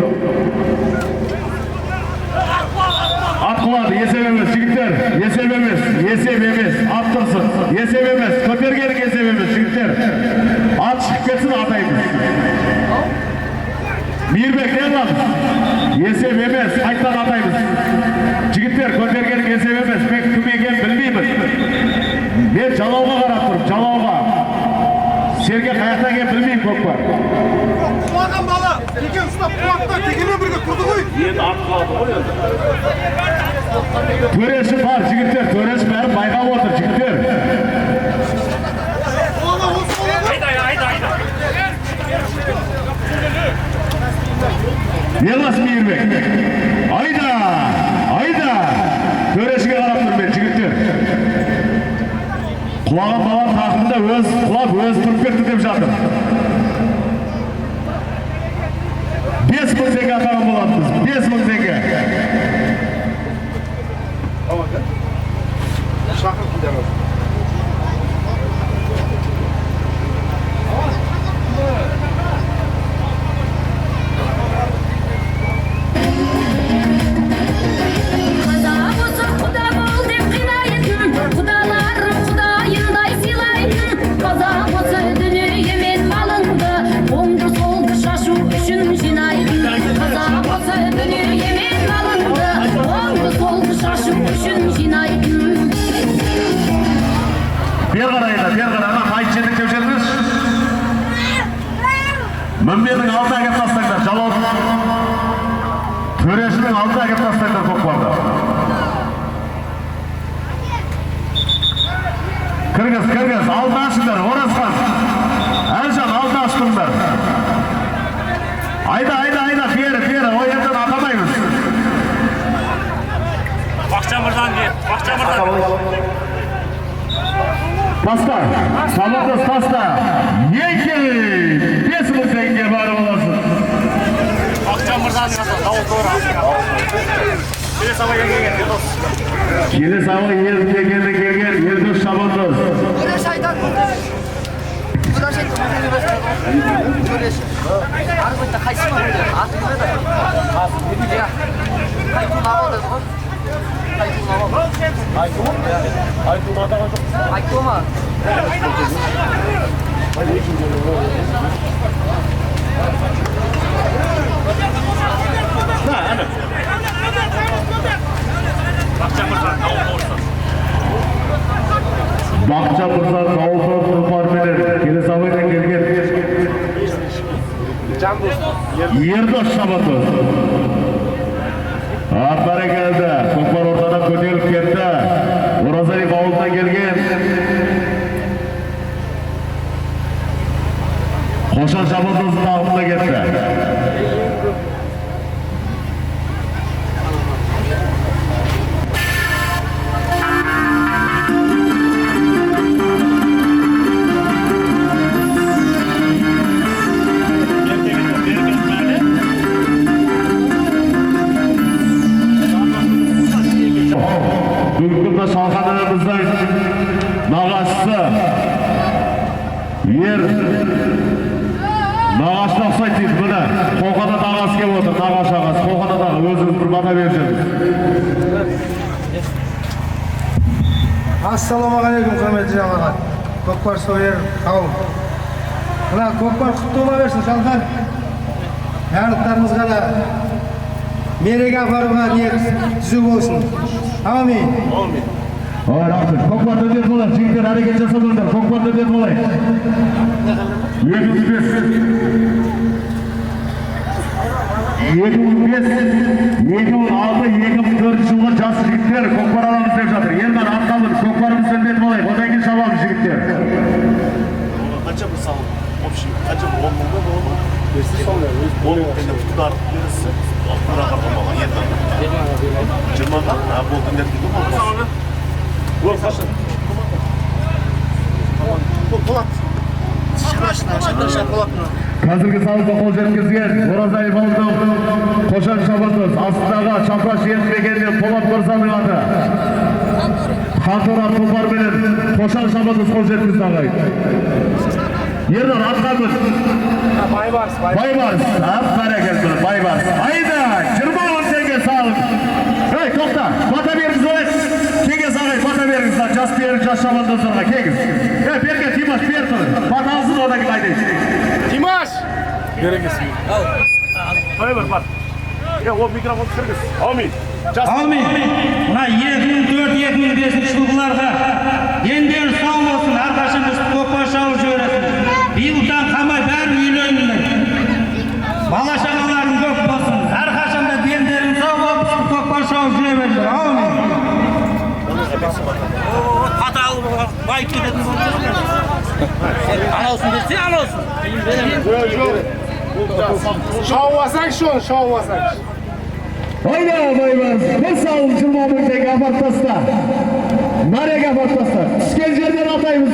Атқылады, есеп емес, жігіттер, есеп емес, ат тұрсын, есеп емес, көтергенің есеп емес, жігіттер. Ат шығып кетсін, атаймыз. Мейірбек, не аламыз? Есеп емес, қайттан атаймыз. Жігіттер, көтергенің есеп емес, мен кім екенін білмеймін. Мен жалауға қарап тұрып, жалауға. Серге қаяқтан екенін білмеймін, көкпар. Құлаған бала, теке ұстап құлақта, текемен бірге тұрды ғой. Енді ат қалады ғой енді. Төреші бар, жігіттер, төреші бәрін байқап отыр, жігіттер. Елас Мейірбек. Айда. Төрешіге қарап тұр мен, жігіттер. Құлаған балан тақымында құлап өз тұрып кетті деп жатыр. 5.000 теңге атаған болатынбыз, 5.000 теңге. Шақыр кидеміз. Қазақ осы құда бол деп қинайтын, құдаларым құдайындай сыйлайтын. Қазақ осы дүниемен малынды, оңды солды шашу үшін жинайтын. Қазақ осы дүниемен малынды, оңды солды шашу үшін жинайтын. Бер қарайда, қайт жетік деп жеріңіз. Мінбенің алдына әкеп тастаңдар, жалауды. Төрешінің алдына әкеп тастаңдар көкпарды. Кіргіз, алдына ашыңдар, Оразхан. Әлжан, алдына ашыңдар. Айда, бері, ой ертен атамаймыз. Бақчан Мырзан де, Бақчан Мырзан. Таста, Шабандоз таста. 5.000 теңге барып аласың. Бақчан Мырзан дауыл туыр. Келес ауыл елді мекеніне келген Ердос Шабандоз. Көреш айтады. Арбытта қайсы ма? Атыңыз да. Қайтуын алады ғой. Айту ма? Бақчан Мырза дауылсыз тұлпарменен келес ауылдан келген Ердос Шабандоз. Бәрекелді, көкпар ортадан көтеріліп кетті. Оразалиев ауылдан келген Қошан Шабандоздың алдында кетті. Şalkanımızın nağaçısı yer nağaçına ұқсайды дейді міне қолқада нағасы келіп отыр нағаш ағасы қолқададағы өзіңіз бір бата беріп жүріңіз. Ассалаумағалейкум құрметті жамағат. Көкпар сойер қауым. Мына көкпар құтты бола берсін Шалқан. Барлықтарыңызға да мереке апаруға ниет түзу болсын. Амин. Ой, рахмет. Көкпарды өтеді болайық. Жігіттер әрекет жасамаңдар. Көкпарды өтеді болайық. 2006-2004 жылғы жас жігіттер көкпар аламыз деп жатыр. Елмен атталып, көкпарымыз өтеді болайық. Одан кейін шабамыз жігіттер. Қанша бір салып, общий, қанша бір 10 мыңда болады ма? 10 мың теңге тұтар берісі, бұра қарғамаған ерді. 20-ға? Бұл күндер дейді ғой. Бұл қашын. Бұл болады. Қазіргі салымға қол жеткізген Оразай Балдың қошан шабандоз астындағы Шапраш елді мекенінен Полат Мырзаның аты Хантора тұлпарменен қошан шабандоз қол жеткізді ағайын. Ердан атқамыз Байбарс бәрекелді Байбарс айда 20 мың теңге салым. Ей тоқта бата беріңіз олай кеңес ағай бата беріңіз жас берің жас шабандоздарға кеңіз. Берге Димаш бер тұр бата алсын одан кейін айдайын. Димаш! Берекесін. Қай бар. Ол микрофон кіргіз. Амин. Амин. Мына 2004-2005 жылғыларға дендері сау болсын, әрқашан біз көкпар шауып жібересін. Биылдан қамай бәрі үйлендіңдер. Бала шағаларың көп болсын. Әрқашан да дендерің сау болып көкпар шауып жүре беріңдер. Амин. Қаталы бай кететін болды. Алаусын берсе, алаусын. Шауасаңшы оны, шауасаңшы. Oyna Baybar, bir sağım 20 мың tenge apart tasta. Narega apart tasta. Түскен жерден атаймыз.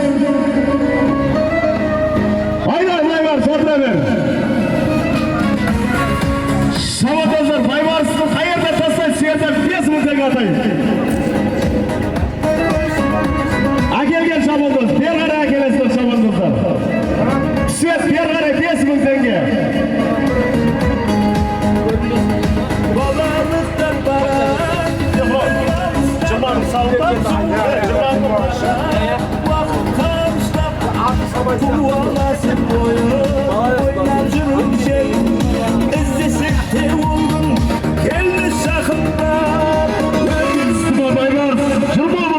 Oyna Baybar, satыра бер. Шабандоздар, Байбарсыздың қайерде тастайды, сүйерден 5 мың теңге атайын. Әкелген шабандоз, бер қарай әкелесіздер шабандоздар. Түсет, бер қарай 5 мың теңге. Cırmanın sağından Cırmanın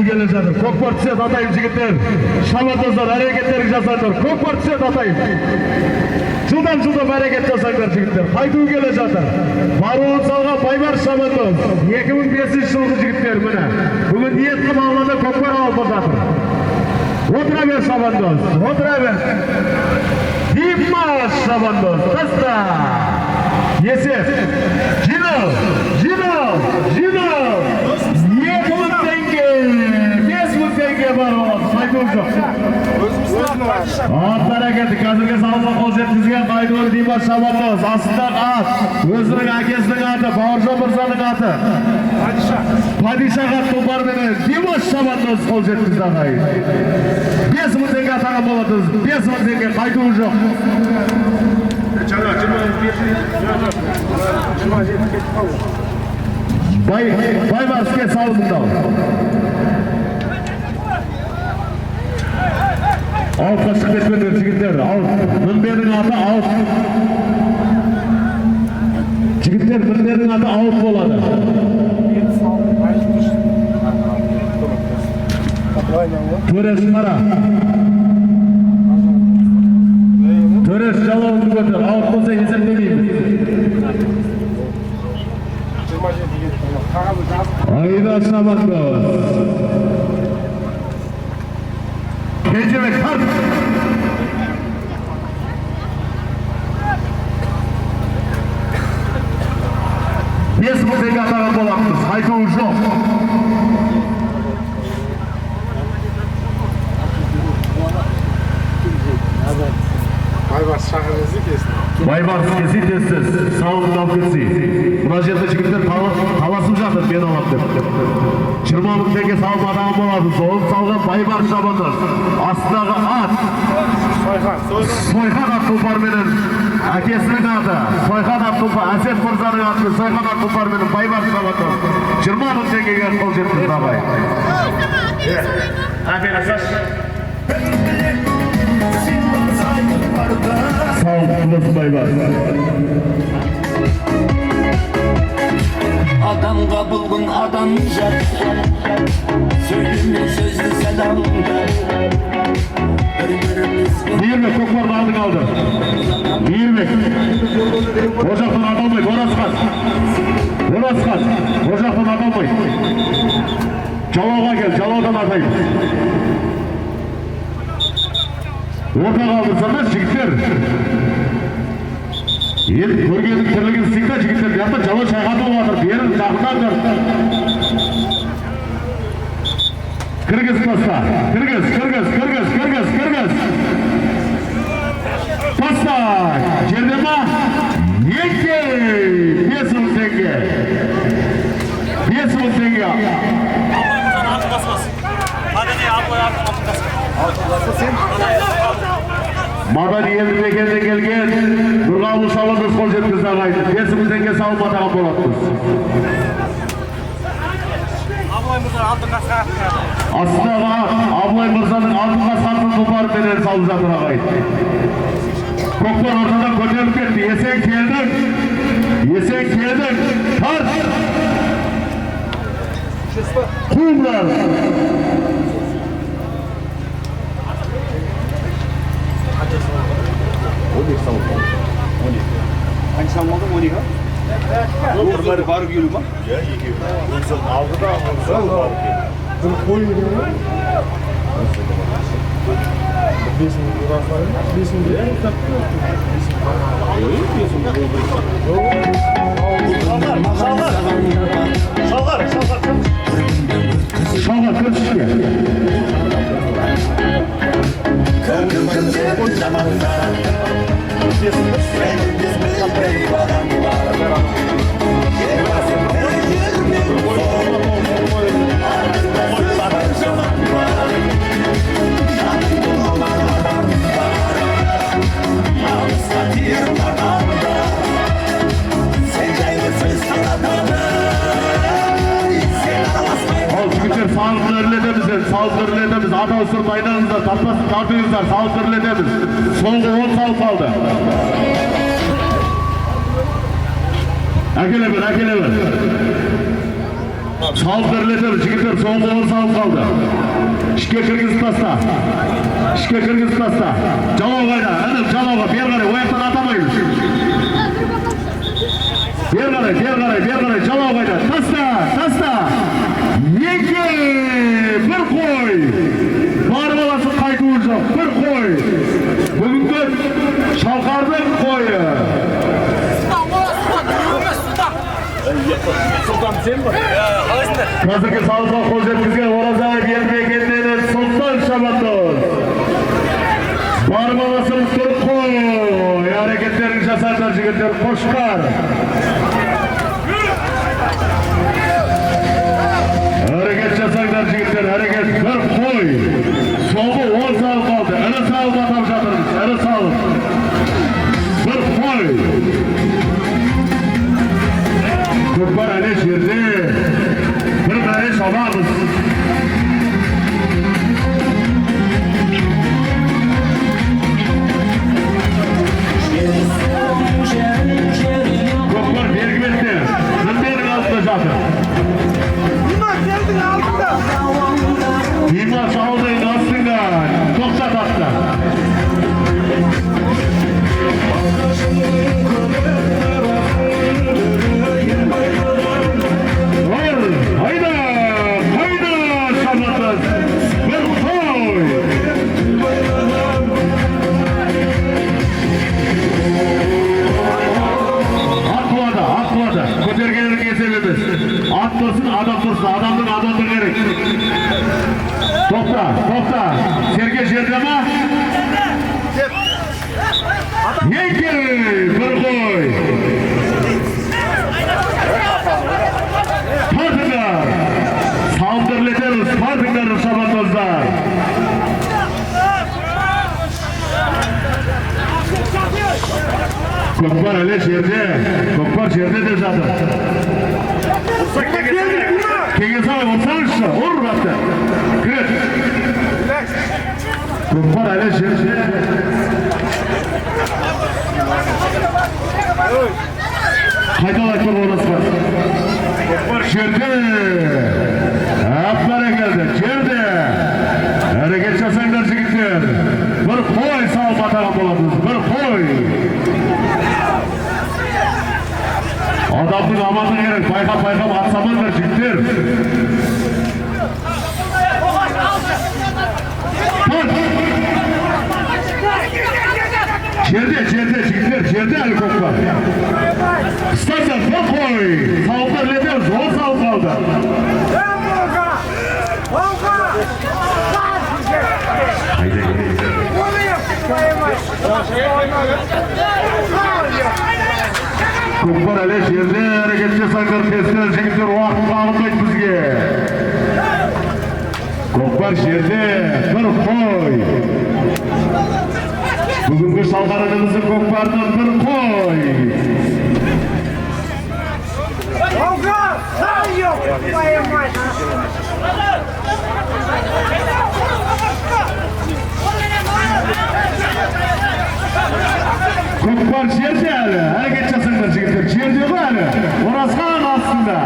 келе жатыр. Көкпар түседі атайын жігіттер. Шабандоздар әрекеттерін жасаңдар. Көкпар түседі атайын. Жылдан әрекет жасаңдар жігіттер. Қайту келе жатыр. Баруын салған Байбар Шабандоз. 2005 жылғы жігіттер міне. Бүгін ниет қып алғанда көкпар алып жатыр. Отыра бер Шабандоз. Отыра бер. Димаш Шабандоз. Таста. Есеп. Жинал. 2000 теңге. 5000 теңге бар олар. Қайтуым жоқ. Ат әрекеті қазіргі салға қол жеткізген Қайдуыр Димаш Шабандоз. Астындағы ат. Өзінің әкесінің аты. Бауыржан Мырзаның аты. Падишаға тұлпарменен Димаш Шабандоз қол жеткізді ағайын. 5000 теңге атаған болатыз. 5000 теңге қайтуы жоқ. Байбарске салымында. Ауытқа шығып кетпендер жігіттер. Мінбенің аты ауыт. Жігіттер мінбенің аты ауыт болады. Төреш қара. Төреш жалауынды көтір. Ауыт болса есептемейміз. Айда Шабандоз. Кенжебек тарт. Бес мың теңге атаған боламыз. Қайтуы жоқ. Байбарс шағырыңызды кесін. Байбарс кесі тесіз. Сауынды алып кетсей. Мұна жерде жігіттер таласып жатыр, мен алам деп. 20 мың теңге салым атаған болады. Соғын салған Байбарс Шабандоз. Астындағы ат. Сойхан ат тұлпарменен әкесінің аты. Сойхан ат тұлпар. Әсет Мырзаның аты. Сойхан ат тұлпарменен Байбарс Шабандоз. 20 мың теңгеге қол жеткізді абай. Sağ olun Baybar. Adamga bulgun adamca Söyleme sözlü selamda Değirmek çok var aldık aldı. Değirmek. Ocaktan adamay. Borazkat. Ocaktan adamay. Caloğa gel. Caloğdan atayım. Orta kaldırsanlar жігіттер. Ел көргенің тірлігін сықта жігіттер. Яқта жала шайғаты олатыр. Берін жақындар. Кіргіз таста. Кіргіз. Таста. Жерде ма? Неке. 5000 теңге. 5000 теңге. Madani елді мекенде келген Нұрғабыл Шабандоз қол жеткізді ағайын. 5000 теңге салым атаған боламыз. Астындағы Абылай Мырзаның алтын қасқасын тұлпарменен салып жатыр ағайын. Көкпар ортадан көтеріліп кетті. Есен келдің. Тарт. Құлдар. Қанша салмадың 12-ға? Бір барып келу ма? Иә, екеуі. Алды да барып келу. Бір қойы келу ма? 5000 ұрақайын. 5000 Шалғар көрсішке. Sağlıklarını ata usulü aynanızda tatmasını tartıyoruzlar. Sağlıklarını Sonunda 10 sal kaldı. Akele ver. Salып берілетіп, жігіттер соңғы орын салып қалды. İşke kırgızып таста. İşke kırgızып таста. Жалау қайда? Інім жалауға, бер қарай, ояқтан атамаймыз. Бер қарай, жалау қайда? Таста. Екі, бір қой. Бар баласы қайтуы жоқ, бір қой. Бүгінгі Шалқардың қойы. Қазіргі салысқа қол жеткізген Оразай Бермегендерін Сұлтан Шабандоз. Бар баласымыз тұр қой. Әрекеттерін жасардар жігіттер қошқар. Әрекет жасаңдар жігіттер, әрекет бір қой. Соңғы 10 салып қалды. Ірі салып атап жатырмыз, ірі салып. Bir қой. Көкпар әлі жерде. Bir бәрі шабамыз. Көкпар бергі бетте. Дінбердің алдында жатыр. Димаш алдың астында. Тоқтат атты. Hayda şabatız. Bir koy. Atladı. Kötergenin kesememiz. At dursun, adam dursun. Adamın adamdır gerek. Topla. Serge jerde mi? Yeki. Bir koy. Partınlar. Saldırıletiriz. Partınlar Şabandozlar. Көкпар әлі жерде. Көкпар жерде деп жатыр. Кеңесай olsаңызшы. Ұр атты. Кірет. Көкпар әлі жерде. Қайталай тұр орасы. Жерде. Аптар әкелді. Жерде. Әрекет жасаңдар жігіттер. Bir қой салып атаған болатыныз. Bir қой. Adamның амандығы керек. Байқап атсамаңдар жігіттер. Жерде жігіттер. Жерде әлі көкпар. Қыстардан bir қой. Салыптар летеміз. Ол салып қалды. Көкпар әлі жерде әрекет жасаңдар тестер жігіттер уақыт қалмайды бізге. Көкпар жерде bir қой. Бүгінгі шалғарынымыздың көкпардың bir қой. Көкпар жерде әлі, әрекет жасаңдар жігіттер, жерде ғой әлі, Оразхан астында.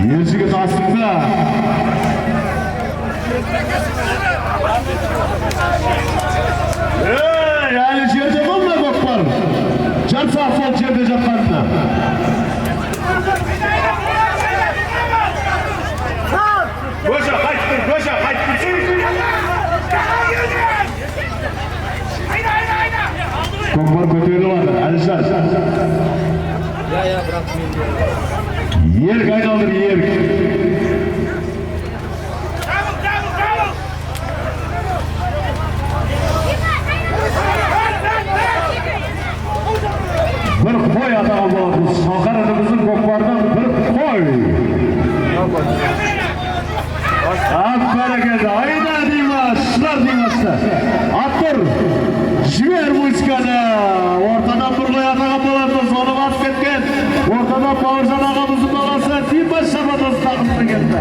Ер жігіт астында. Әлі жерде болма көкпар. Жатса сол жерде жатқанына. Көша қайттыр. Көкпар көтеріліп жатыр, Әлішар. Ерк айналдыр, ерк. Bir қой атаған болатыныз. Шалқарынымыздың көкпардан bir қой. Ат бәрекелді. Айда Димаш, шылар Димашты. Аттыр. Жібер музыканы. Ортадан bir қой атаған болатыныз. Оны басып кеткен. Ортадан Бауыржан ағамыздың баласы Димаш Шабандоз тақымды кетті.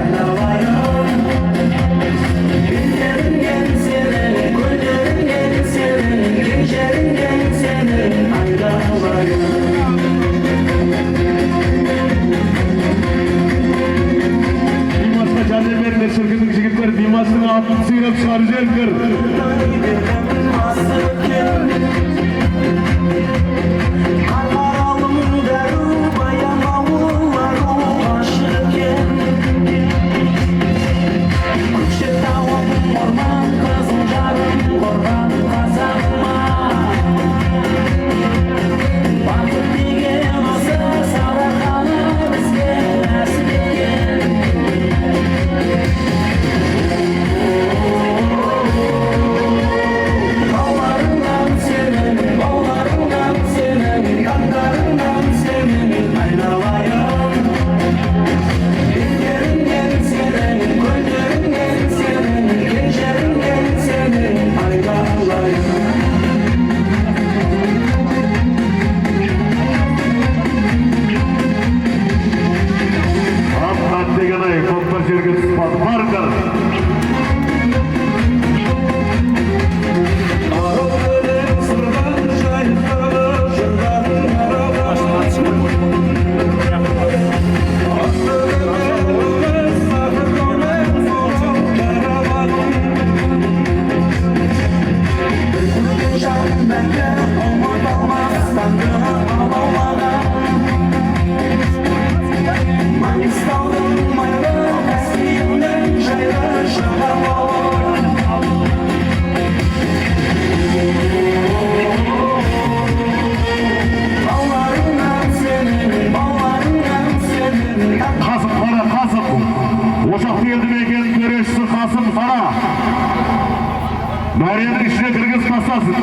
içine kırgız paslasın.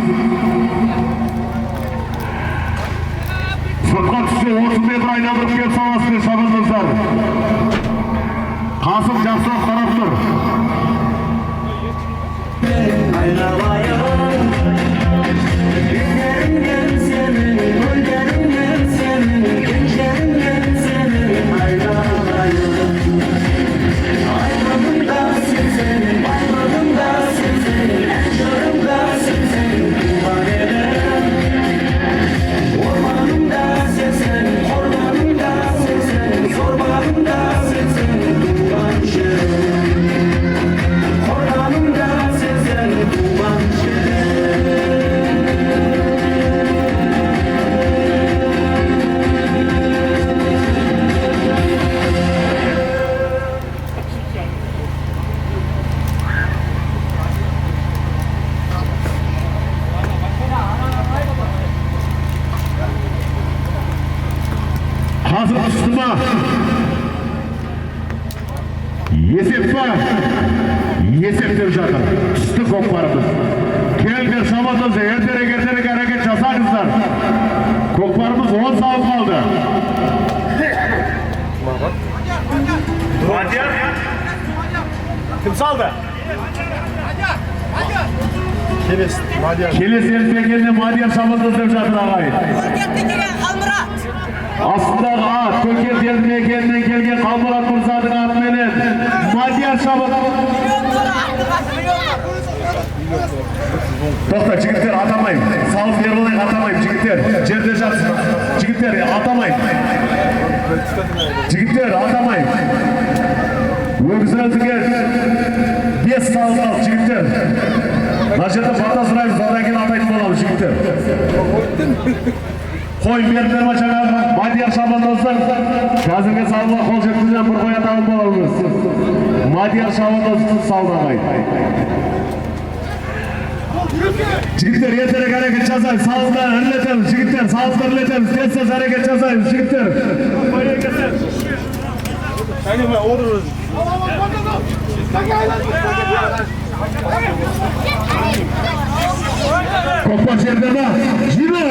Sırtqa düşse 30 metre aylandırıp kelip salasın şabandozlar. Kasım Жақсылық taraftar. Hazır üstüme. Есеп var. Есеп деп жатыр. Түсті көкпарымыз. Келіңдер шамандызды ертерек әрекет жасаңыздар. Көкпарымыз 10 салып қалды. Мадияр. Кім салды? Келес елпегенде Мадияр шамандыз деп жатыр ағай. Астындағы ат, Көкет елді мекенінен келген Қалмұрат Мұрзадың атыменен Мадияр шабандыз. Тоқта, жігіттер атамайым. Салып берілайық атамайым, жігіттер. Жерде жатсын. Жігіттер, атамайым. Жігіттер, атамайым. Өгізіңізге 5 салып ал, жігіттер. Мына жерде бата сұраймыз, одан кейін атайтын боламыз, жігіттер. Қой бердер ма жаңағы Мадияр шабандоздың қазіргі салуға қол жеткізген бір қоя тағын боламыз. Мадияр шабандоздың салды ағай. Жігіттер, ертерек әрекет жасайық, салыздар үрлетеміз, жігіттер, салыздар үрлетеміз, тез әрекет жасайық, жігіттер. Koppa жердені жино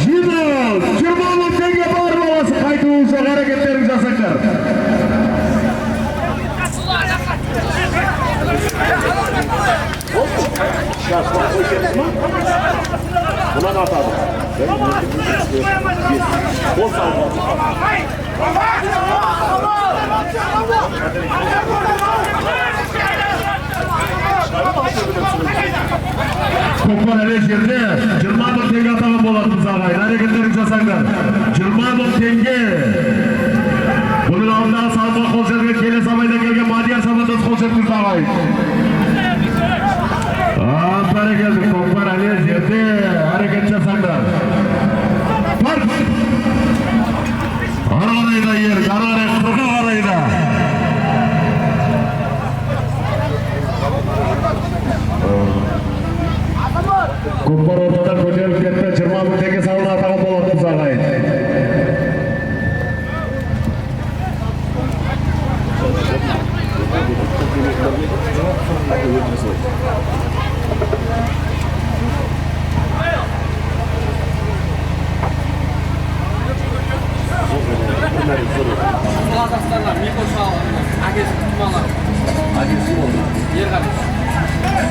20 мың теңге бар боласы қайтуы жоқ әрекеттерін жасаңдар. Buna da atalım. Bol salma. Kopar ele жерде 20 мың теңге атаған болатыныз ағайын. Әрекеттерін жасаңдар. 20 мың теңге. Бұның алдындағы салма қол жерге келес абайда келген Мадияр шабандоз қол жеткізді ағайын. Бәрекелді Kopar ele жерде әрекет жасаңдар. Бар! Ары қарайда ер, ары қарай қырға қарайда. Kopar ортадан көтеріліп кетті, 20 мың теңге салына атаған болатыныз ағайын.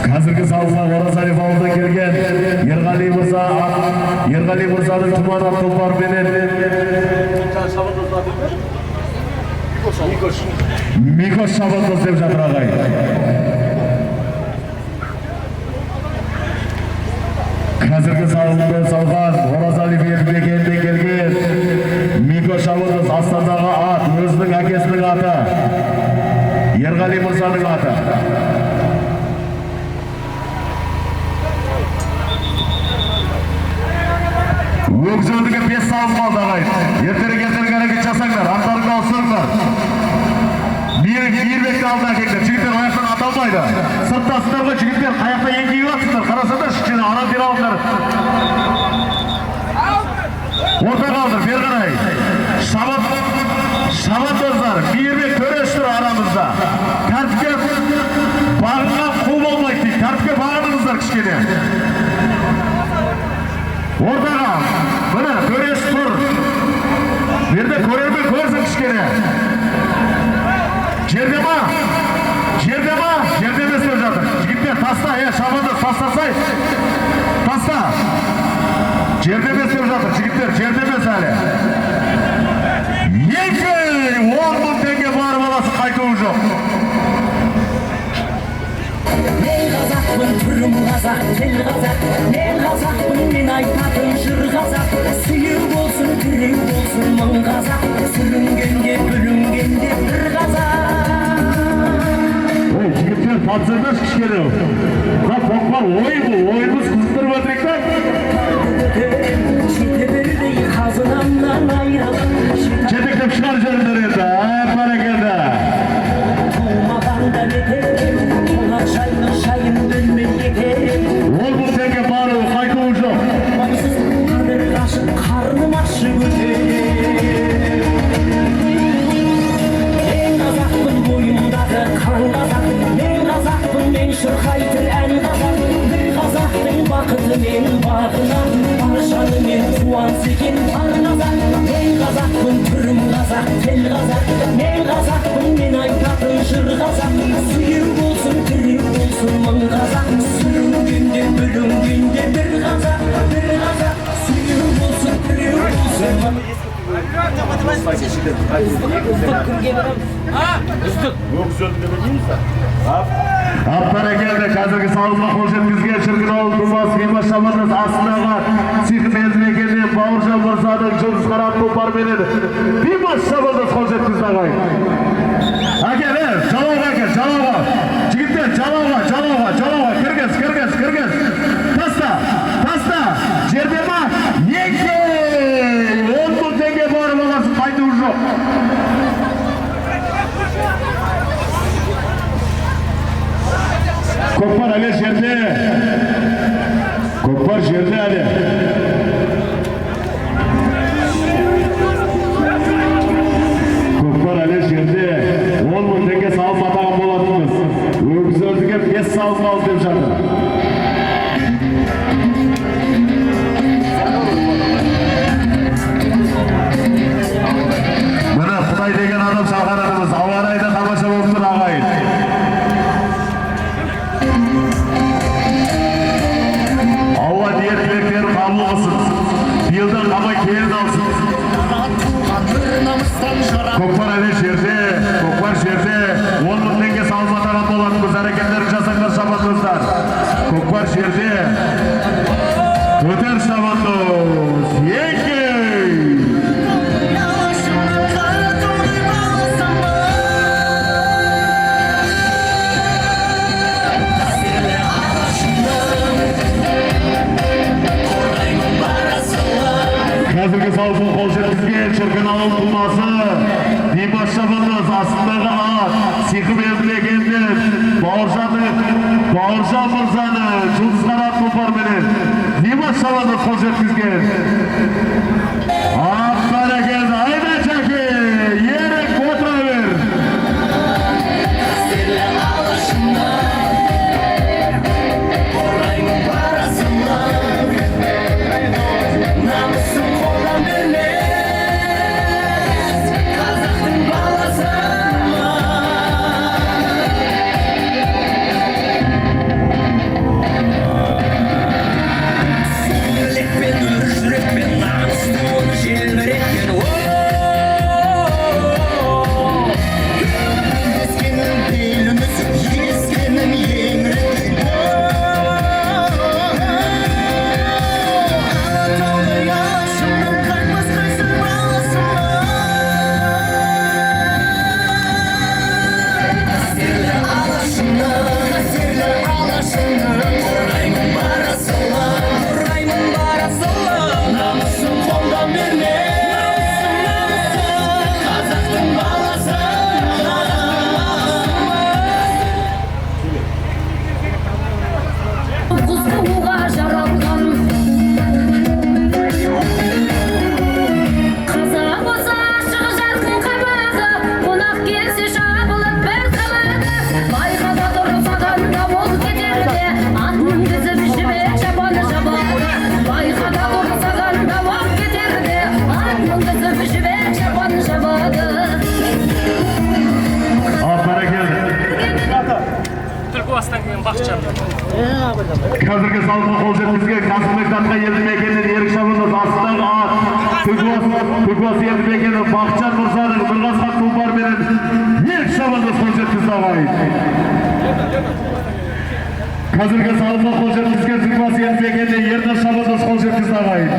Қазіргі салына Оразалиев ауылдан келген Ерғали Мұрзаның тұман атылбарменен Микош шабандоз деп жатыр ағай. Қазіргі салында салған Оразалиев елді келген Микош шабандоз астандағы ат, өзінің әкесінің аты, Ерғали Мұрзаның аты. Өгізіңізге 5 салып қалды ағайын. Ертерек әрекет жасаңдар, аттарыңды ауыстырыңдар. Мейірбекті алдына әкеңдер, жігіттер аяқтан аталмайды. Сырттасыңдар ғой, жігіттер аяқта еңкейіп атсыңдар, қарасаңдар, шықшені арам бер алыңдар. Орта қалдыр, бер қарай. Шабандоздар, Мейірбек төрешті арамызда. Тәртіпке бағынған қу болмайды дейді, тәртіпке бағыныңыз. kişkene. Ortaga, bana köreş tur. Bir de körebe koysun kişkene. Jerdema, jerdeme söyleyecektir. Jigitler tasta, şabandır, tastasay. Tasta. Jerdeme söyleyecektir, jigitler, jerdeme sale. Yekey, 10 bin tenge var balası kaytığı yok. Men Kazak'pın türüm Kazak, tel Kazak. Men Kazak'pın men aytатын jır Kazak. Suyuk olsun, tirik olsun mın Kazak. Sürüngende, bölüngende bir Kazak. Jigitler tatsırdaş kişkene. Da pokma oy bu, oyumuz kızdırma tekrar. Çeteberdeyi kazınamdan ayralan. Çetekte çıkar üzerinlerinde, para geldi. Olmadan da beterim. Ulan şayın dönmeli yeterim. 10 bin tenge bağırıyor, kaytığı yok. Maysız kadir kaşık karnım aşı götürür. En Kazak'pın boyumdadır kan Kazak. En Kazak'pın men şırkaytır en Kazak. Bir Kazak'tın bakıtı men bağına. Barışanı men tuan sekin par Kazak. En Kazak'pın türüm Kazak, tel Kazak. En Kazak'pın men aytатын jır Kazak. Suyuk olsun, tirik olsun mın Kazak. Sürüngünde, bölüngünde bir Kazak. Bir Kazak, suyuk olsun, tirik olsun. Aptara geldi, kazırgı sağlıkla hoş etkizge çırgın ol, durmaz, kıyma şamanız aslığa sihim ezmekeni, Bağırcan Mırza'nın Cüz Karat Kupar benim. Bir baş şamanız hoş etkizge ağayın. Ake ver, çalava. Çigitler, çalava. Kırgız. Tasta. Jerdema, yekey. 10 bin tenge bağırı babası kaydı ucu. Kopar Ali yerde. Kopar yerde Ali. Kopar Ali yerde. 10 bin tenge sağlık atağım bolatımız. Öbüz öldüge 5 sağlık aldı demiş adam. Bana Kuday degen adam çalkaradımız. Avarayda tamaşa olsun ağayın. Allah diğer dilekleri kabul olsun. Bir yıldan kama keyif alsın. Kokvar Ali şerde. 10 bin tenge sağlık atağım bolatımız. Hareketleri jasaklar şabatımızlar. Kokvar şerde. Öter şabatımız. Yekey. Kazırgı sağlıklı kolşetizge çırgın alın bulması. Dimaş şabanız aslında at. Sihim evlegendir. Bağırcan Mırza'nı. Cüz Karat Kupar benim. Dimaş şabanız kolşetizge. Akbara geldi. Haydi çaki. Yerek otura ver. Yürek ben, namus Қазіргі салма қол жеткізген Қасымбек Датқа елді мекенінен Ерік Шабандоз астындағы ат Түкбас елді мекені Бақытжан Мырзаның Бірғасқан тұлпарменен Ерік Шабандоз қол жеткізді ағайын. Қазіргі салма қол жеткізген Түкбас елді мекенінен Ернар Шабандоз қол жеткізді ағайын.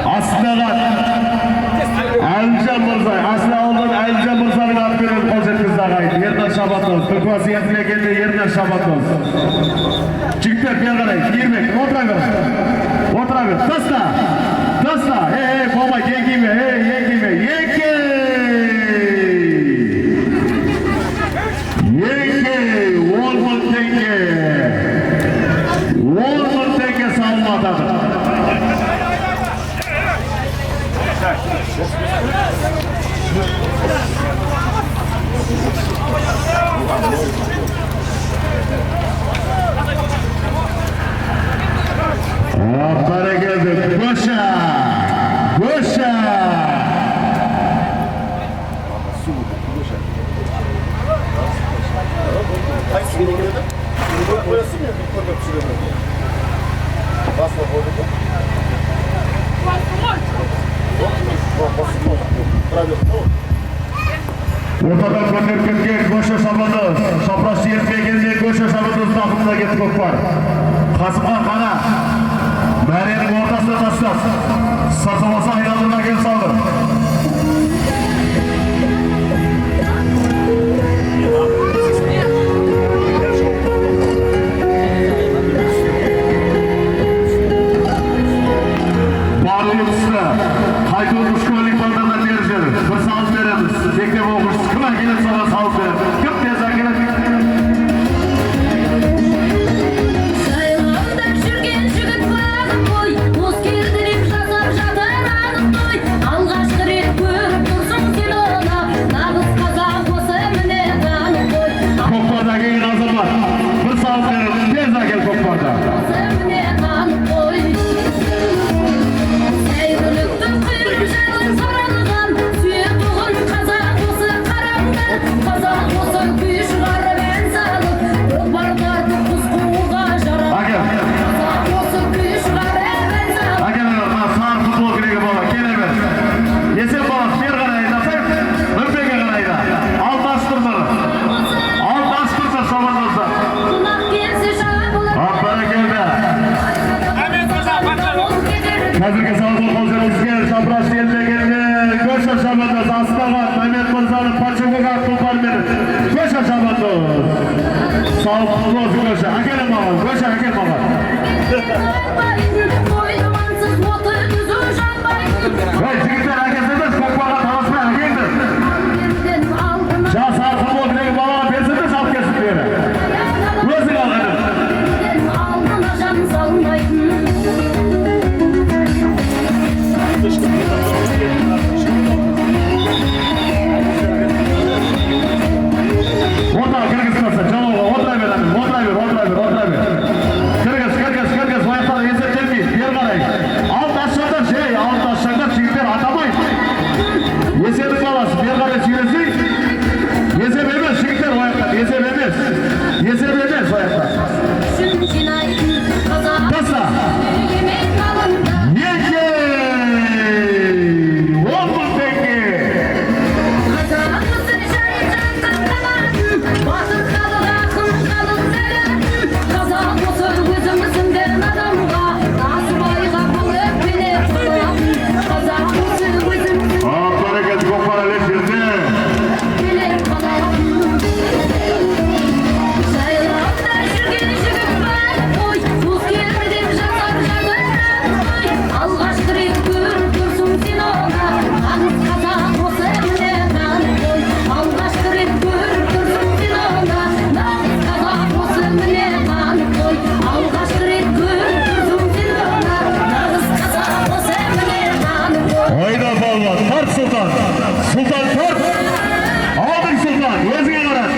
Астындағы Әлімжан Мырза, асылы алған Әлімжан Мырзаның атпенен қол жеткізді ағайын. Ернар Шабандоз, Түкбас елді мекенінде Ернар Шабандоз. Жігіттер бері қарай, ермек, отыра бер. Отыра бер, таста, бабай, еңкейме, еңкей, 10.000 теңге. 10.000 теңге салынмадағы. Бәрекелді, Көша! Қайсы келе келеді? Қоясың мен, көріп түсіремін. Басына қойды ба? Ортадан көтеріп кеткен Көша Шабандоз, Шапраш елпегенде Көша Шабандоз тақымына кетті көкпар. Қасымхан қана мәренің ортасына тастап, сыртымаса айналдырына кел салды. Барлығы тұсына қайтуын школик балдарына беріп жүріп, бір салып береміз. Мектеп оқушысы кім әкеліп соған салып береміз. Кім тез әкеліп? Жайлауда жүрген жігіт бағып қой, қос келді деп жасап жатыр анық той. Алғашқы рет көріп тұрсың сен оны, нағыз қазақ осы міне танып қой. Көкпарда келген азамат, бір салып береміз. Тез әкел көкпарда. Осы міне танып қой. Сәйгүліктің құйрық жағын саралған, сүйетұғын қазақ осы қараңдар. Қазақ осы күй шығарып ән салып, көкпар тартып құс қууға жарап. Қазақ осы күй шығарып ән салып. Әкеліңдер, сары футбол керегі бала, келе бер. Есен бала, бер қарайды, Нұрбеге қарайды. Алт аштырдыр Шабандозды. Қонақ келсе жабылып, Бәрекелді. Қазіргі салды қол жеткізген Шапраш елді мекенінде Көша Шабандоз астаған Мамед Мырзаның Пачугыға тұлпармен Көша Шабандоз. Салып қылбоз Көша. Әкелім маған, Көша әкел маған. ойламансыз оты түзу жанбайтын. Жігіттер әкелсеңдер, көкпарға таласпай әкелдір. Берден алдына Жас арқылы білегі балаға берсеңдер, салып келсін бері. Өзің алғаным. берден алдына жан салмайтын. Орта кіргізмесі, жалауға, отыра бер, отыра бер. Кіргіз, ояқтар есептелмейді, бер қарай. Алт ашшаңдар, жігіттер атамай. Есебіз баласы, бер қарай сүйресей. Есеп емес, жігіттер ояқтар, есеп емес, ояқтар. Шын жинайтын қазақ Таста. емен қалында. Еңкей! 10.000 теңге! Қазағымызды жайып жатқан қалатын, батыр халық ақын халық сәлемін. Қазақ осы өзіміздің дін адамға, насыбайға бұл өкпеле қылатын. Қазақ осы өзіміздің Бәрекелді көкпар әлем жерде. өкпеле қалатын. Жайлауда жүрген жігіт бар қой, қос келді деп жасап жатыр қой. Алғашқы рет көріп тұрсың сен оны, нағыз қазақ осы міне танып қой. Алғашқы рет көріп тұрсың сен оны, нағыз қазақ осы міне танып қой. Алғашқы рет көріп тұрсың сен оны, нағыз қазақ осы міне танып қой. Ойда балуан, тарт сұлтан. Сұлтан тарт. Алдың сұлтан, өзіңе қарат.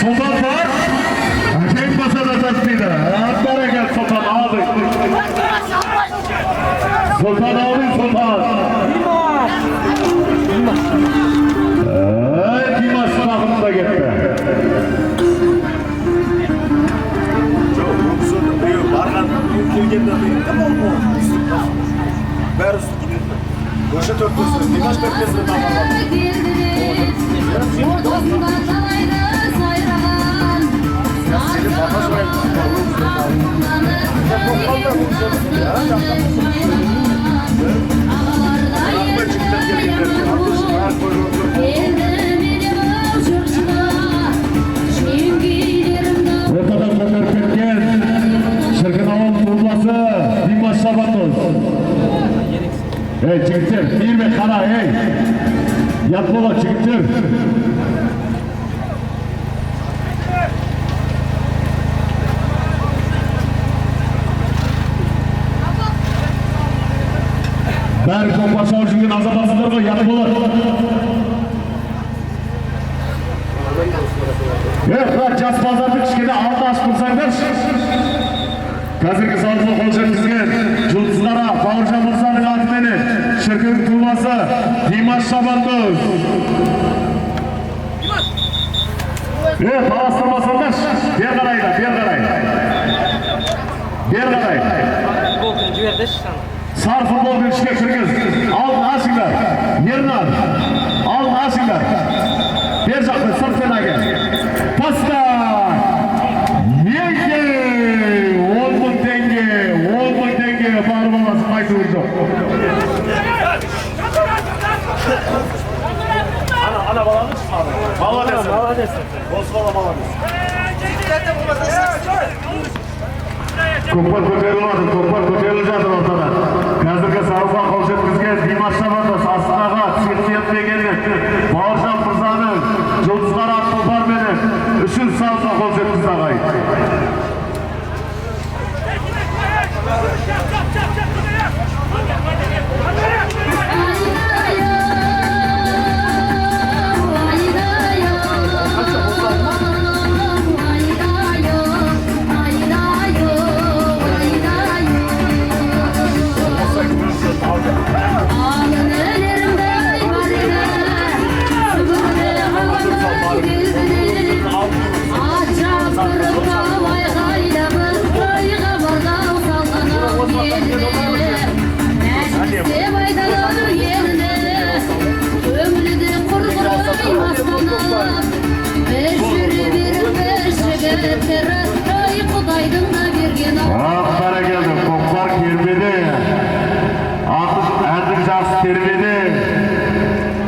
Сұлтан тарт. Әкең баса да тартпейді. Бәрекелді сұлтан, алдың. Сұлтан алдың, сұлтан. Дима O'sha to'rttasi Dimash Berkesov Ortadan ko'tarib ketgan Shirkinavon Turbasi Dimash Shabatov. Ey jigitlar, yirmi qara, ey. Yat bola jigitlar. Bari ko'p aşağı жүрген азаматсыздарга yat bola. Жас базарды кішкене алды ашып тұрсаңдаршы. Қазіргі залға қол жеткізген жұлдыздара Бауыржан Мырзаның атыменен Шіркін Туласы Димаш Шабандоз. Таластырмасаңдаршы. Бер қарайда, бер қарайда. Бер қарайда. Сар футболдың ішке кіргіз. Алдын ашыңдар. Ернар. Алдын ашыңдар. Бер жақты сыртпен әге. Pasta! Yenge! 10.000 tenge! 10.000 tenge! Bağırma olasın, haydi vurdu. Ana balanı çıkmadı. Bala desin. Bala desin. Bozbala bala desin. Көкпар көтерілмеді, көкпар көтеріліп жатыр ортада. Қазіргі сарыға қол жеткізген Димаш Шабандоз астындағы тиек-тиекпегенмен Бауыржан Мырзаның жұлдызғара тұлпарменен үшін сарыға қол жеткізді ағайын. Көкпар кербеді, әндік жақсы кербеді.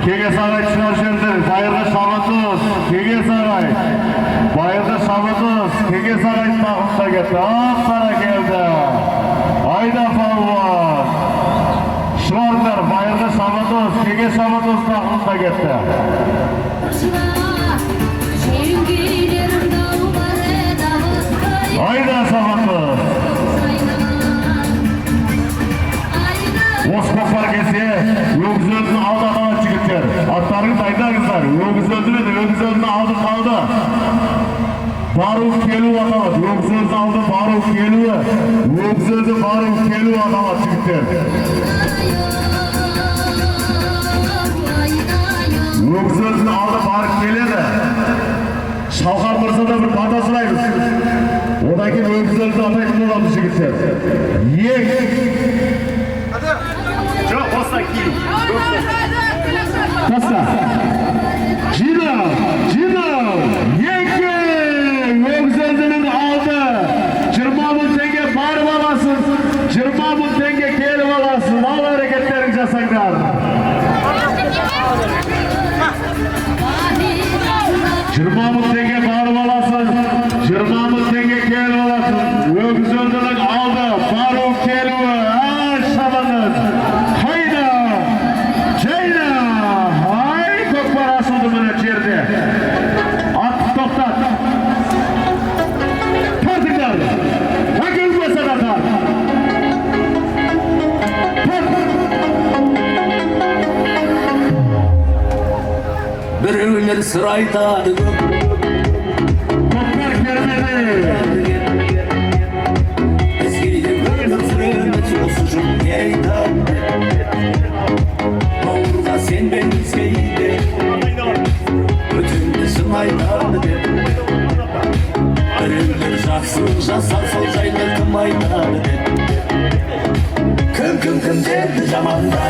Кеңес ағай шығар жерді, Байырғы Шабандоз, Кеңес ағай. Байырғы Шабандоз, Кеңес ағай тағымда кетті. Ақсара келді. Айда палуан. Шығардар, Байырғы Шабандоз, Кеңес Шабандоз тағымда кетті. Айда Шабандоз. Осы көкпар келсе, өгіз өзінің алды қалады жігіттер. Аттарыңыз айтаңыздар. Өгіз өзіледі, өгіз өзінің алды қалды. Бару келу аталады. Өгіз өзінің алды бару келуі. Өгіз өзі бару келу аталады жігіттер. Өгіз өзінің алды барып келеді. Шалқар Мырзада бір бата сұраймыз. Одан кейін өгіз өзінің атайтын болады жігіттер. Ең! Жоқ, осы кейін. Pasta. Jino. Yenge. Өгіз өзінің алды. 20.000 tenge barып аласыз. 20.000 tenge келіп аласыз. Ал әрекеттерін жасаңдар. 20.000 tenge barып аласыз. 20.000 tenge келіп аласыз. Өгіз өзінің алды. Бару келуі. Шабандоз. Attık toktat. Tartıklar. Hakız masadatar. Birbirler sıraytadı. Toklar gelmedi. Eskiydim böyle süreme çoğusuşum yeytan. Doğruda sen ben izgeydi. Ötümde sınaytadı dedi. Birbirler жақсы жаса сол жайлы кім айтады dedi. Кім деді жаманда.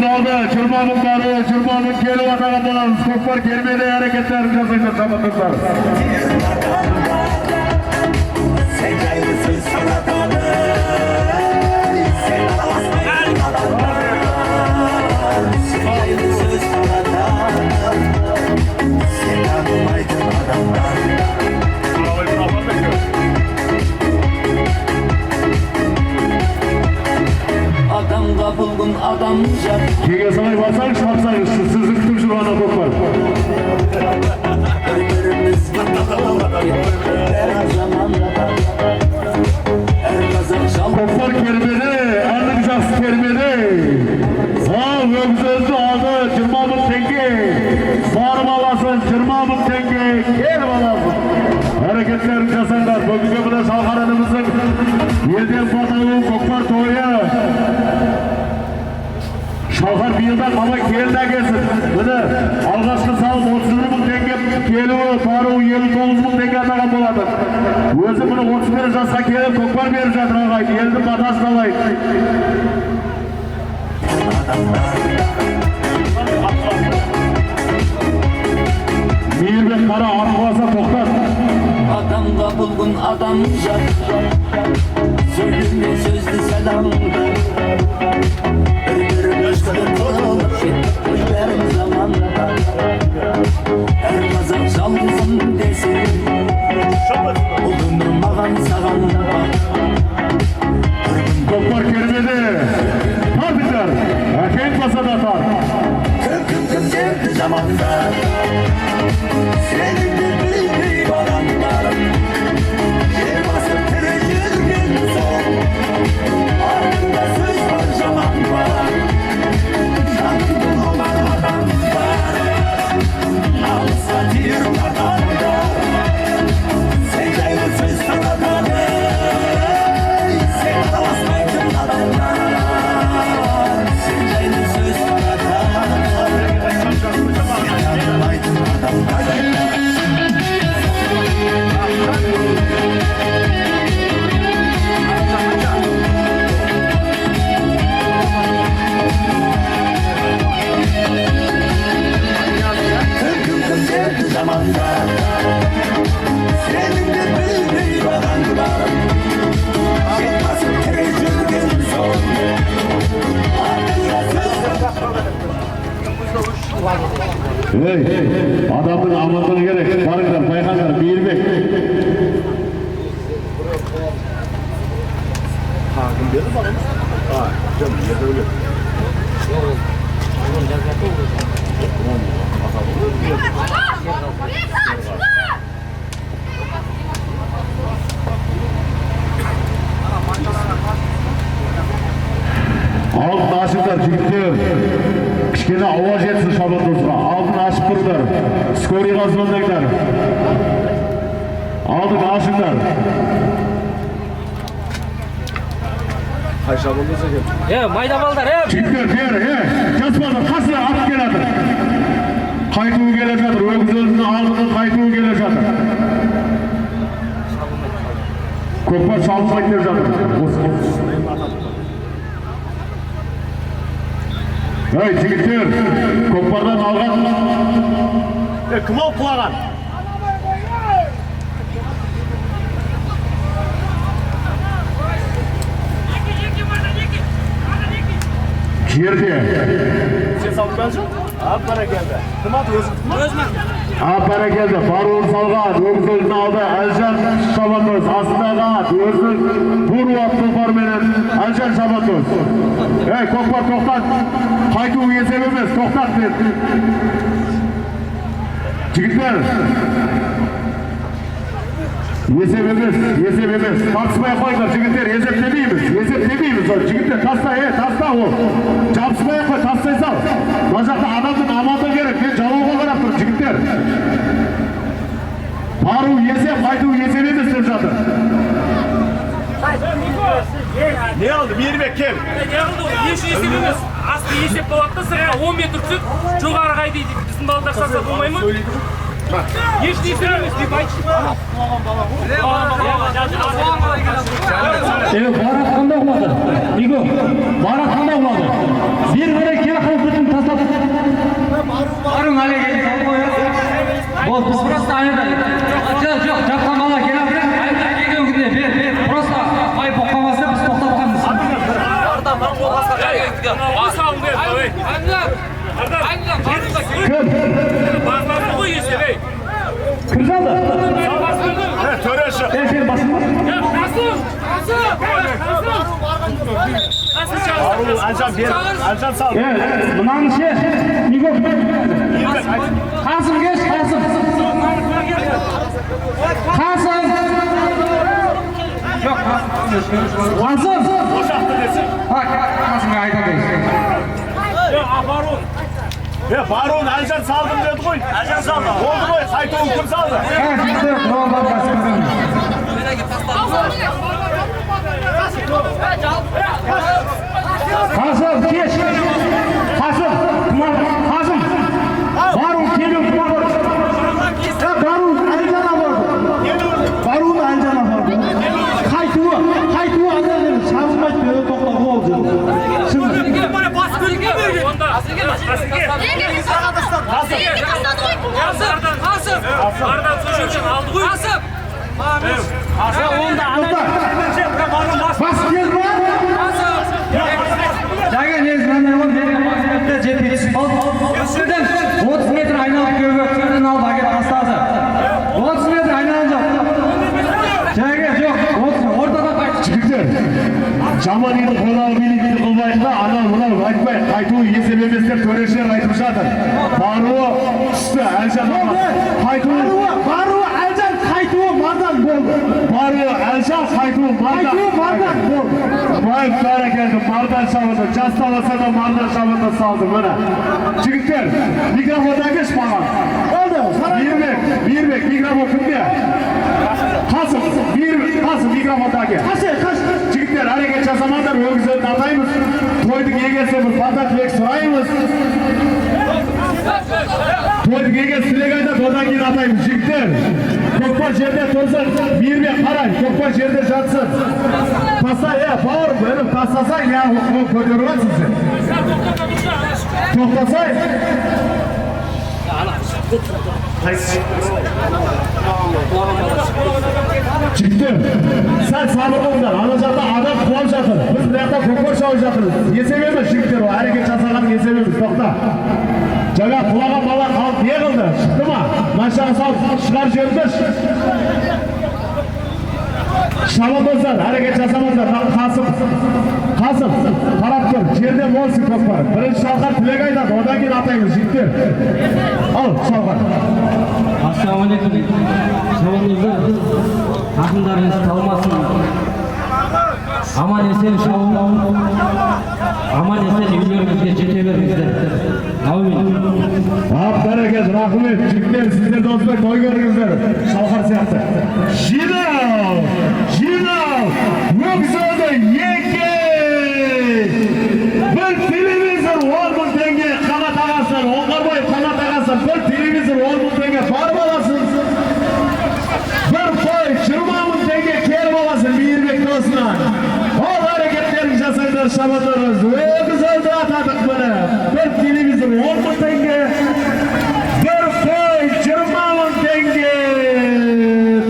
aldı. Cırmanın barı, cırmanın geri vatağı bulanız. Kökbar gelmede hareketler жасайды sabıtızlar. Adamga bulgun adamca Kege salay basarız, kapsarız. Sizi kütüm şurana Kökbar. Birbirimiz her zamanda her kazak şal Kökbar kelimede, anlık şahs kelimede. Öksözlü aldı, cırmamın tenge. Sarı balasın, cırmamın tenge. Gel balasın. Hareketler жасаңдар. Bugünkü bu da şalqaranımızın елден батауы Көкпар тойы. Шалқар биылдан қалай келді әкелсін. Міне алғашқы салым 31 мың теңге келуі, баруы 59 мың теңге атаған болады. Өзі міне 31 жасқа келіп Көкпар беріп жатыр ағайын. Елдің батасын алайық. Мейірбек қара атқыласа тоқтат. Adamga bulgun adamca Söyleme sözlü selamda Birbirimiz kılıp her zamanda Her kazak çalsın desin Bulundurmagan sağanda Көкпар келмеді. Тартыңдар. Әкең басада тар. Kırkın sevdi zamanda Senin de bildiği baranlarım Yer basıp tereşirgen son Ardında söz var zaman var Şarkın olan adam var Alsa bir kadanda Sevdaylı söz sanadanı Sen alasmaydın adamlar Sevdaylı söz sanadanı zamanda Senin de bildiği bakanlarım Yetmezsin tereşirgen son Hey, adamın amadını gerek. Barınlar, baykanlar, Meyilbek. Hakim dedi bana. Canım yerde öyle. Altın aşıklar, jigitler. Kişkene avaz etsin şabatımızға. Altın aşık тұрыңдар. Скорыйға звондаңдар. Altın aşıklar. Қай шабылды екен? Майда балдар, Жігіттер, бері, жас балдар, қасына атып келе жатыр. Қайтуы келе жатыр, өгіздің алдынан қайтуы келе жатыр. Көкпар шалынбайды деп жатыр. Ey жігіттер, көкпардан алған. Кім алып құлаған? Жерде. Сен салып келші? Бәрекелді. Кім алды өзің? Бәрекелді. Баруын салған, өгіздің алды. Әлжан Шабандоз, астындағы өзінің бұр уақытын барменен Әлжан Шабандоз. Ей, көкпар тоқтат. Қайтуы есеп емес, тоқтат дед. Жігіттер. Есеп емес. Тартыспай қойыңдар, жігіттер, есептемейміз. Жігіттер, таста ол. Жабыспай қой, тастай сал. Мына жақта адамдың амалды керек, мен жалауға қарап тұр, жігіттер. Бару есеп, қайту есеп емес деп жатыр. Ne aldı? Meyilbek kim? Ne aldı? Еші есеп емес. Асты есеп болады да, сырға 10 метр түсіп, жоғары қайдайды. Біздің балдар саса болмай ма? Barat qanday bo'ladi? Igo, Barat qanday bo'ladi? Bir qaray kela qilib tashlab. Barun haliga solib qo'yasiz. Bo'l, biz просто aytadi. Yo'q, chaqqa mala keladi. Ber. Просто ay boqamasa biz to'xtab qolamiz. Kırcalı. Töreşi. Sen basın mı? Alcan sal. Evet, bundan şey. Niko. Kasım geç, Kasım. Yok, Kasım. Boşaktı desin. Bak, Kasım'a aytadayız. Barun Alcan saldım dedi koy. Alcan saldı. Oldu koy. Sayto ukur saldı. Evet, işte doğal Kasım'ın. Kasım, geç. Kasım. Barun geliyor, Barun Alcan'a vardı. Barun Alcan'a vardı. Kaytuğu anladın. Şahsımaydı böyle toplama oldu. Şimdi. Bas gel var. Jaga nezmanlar var. Benim cepheyi al. Şuradan 30 metre aynalıp göbek. Şuradan al baget hastadı. 30 metre aynalanacak. Jaga yok. Ortada kayıt. Çıktı. Jamaniydi qo'lal biligini qilmaydi, ana buni aytmay, qaytuv yesib emeslar to'rashlar aytib жатыр. Baruvi tushdi, Aljan. Baruvi Aljan qaytuvi mardan bo'ldi. Baruvi Aljan qaytuvi mardan bo'ldi. Voy barakallah, mardan shavada, jastavasada mardan shavada soldi mana. Jigitlar, mikrofondagi shpagan. Oldi, Mirbek, mikrofon kimga? Qasım, mikrofondagi. Jigitlar, hareket jasamanlar, o'g'izlarni ataymiz. To'yning egasi bir farzandlik so'raymiz. To'yning egasi tilagayda to'ydan keyin ataymiz. Jigitlar, ko'ppa yerda tursin, Mirbek qarang, ko'ppa yerda yotsin. Bor, benim taslasang, ya ko'taryapsiz siz. To'xtasang. Çıktı. Sen sabır oldular. Anacakta adam kuvam жатыр. Biz buraya kokor şavı жатырız. Yesememiz çıktı o. Hareket çasalarını yesememiz. Tokta. Jaga kulağa bala kalıp ne kıldı? Çıktı mı? Maşağı sal çıkar jörmüş. Şalamazlar. Hareket çasamazlar. Kasım. Tarap kır. Жерде molsi kokor. Birinci şalkar tilek aydan. Odan keyin atayımız. Çıktı. Al şalkar. Assalamualaikum. Şovunuzda akınlarınız kalmasın. Aman esen şovun. Aman esen üllerimizde jete beringizler. Amin. Bereket, rahmet. Çıktı. Sizler de olsun. Toy görünüzler. Şalkar siyahtı. Jinav. Yoksa yeke. Bir televizor 10 bin tenge kanat ağasın. Onlar boyu kanat ağasın. Bir televizor 10 bin tenge var balasın. Bir koy 20 bin tenge ker balasın. Mirbek dostlar. O hareketlerini jasaylar şabatlarız. Güzel de atadık bunu. Bir televizor 10 bin tenge. Bir koy 20 bin tenge.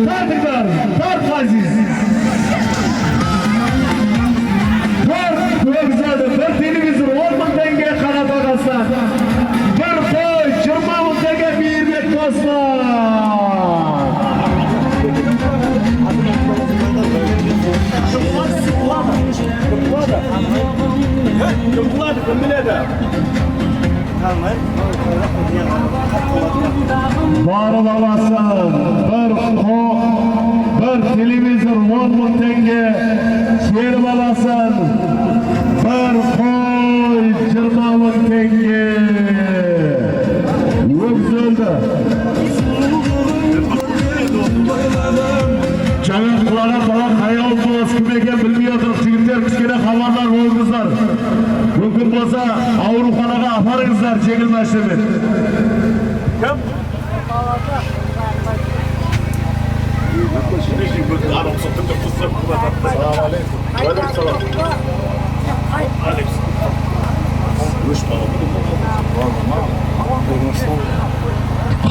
Tartıklar. Tart aziz. Bir televizor 10 bin tenge kanat ağasın. Bir koy 20 bin tenge Mirbek dostlar. Bağrı babasın, bir televizor 10 bin tenge, şer babasın, bir koy 20 bin tenge. Yok söyledi. Canım kulağına falan hayal boğaz kim eken bilmiyordur. Çigitler kichkina haberler olguzlar. Mümkün bo'lsa avruxonaga aparingizlar, chekilmashtirib. Kim?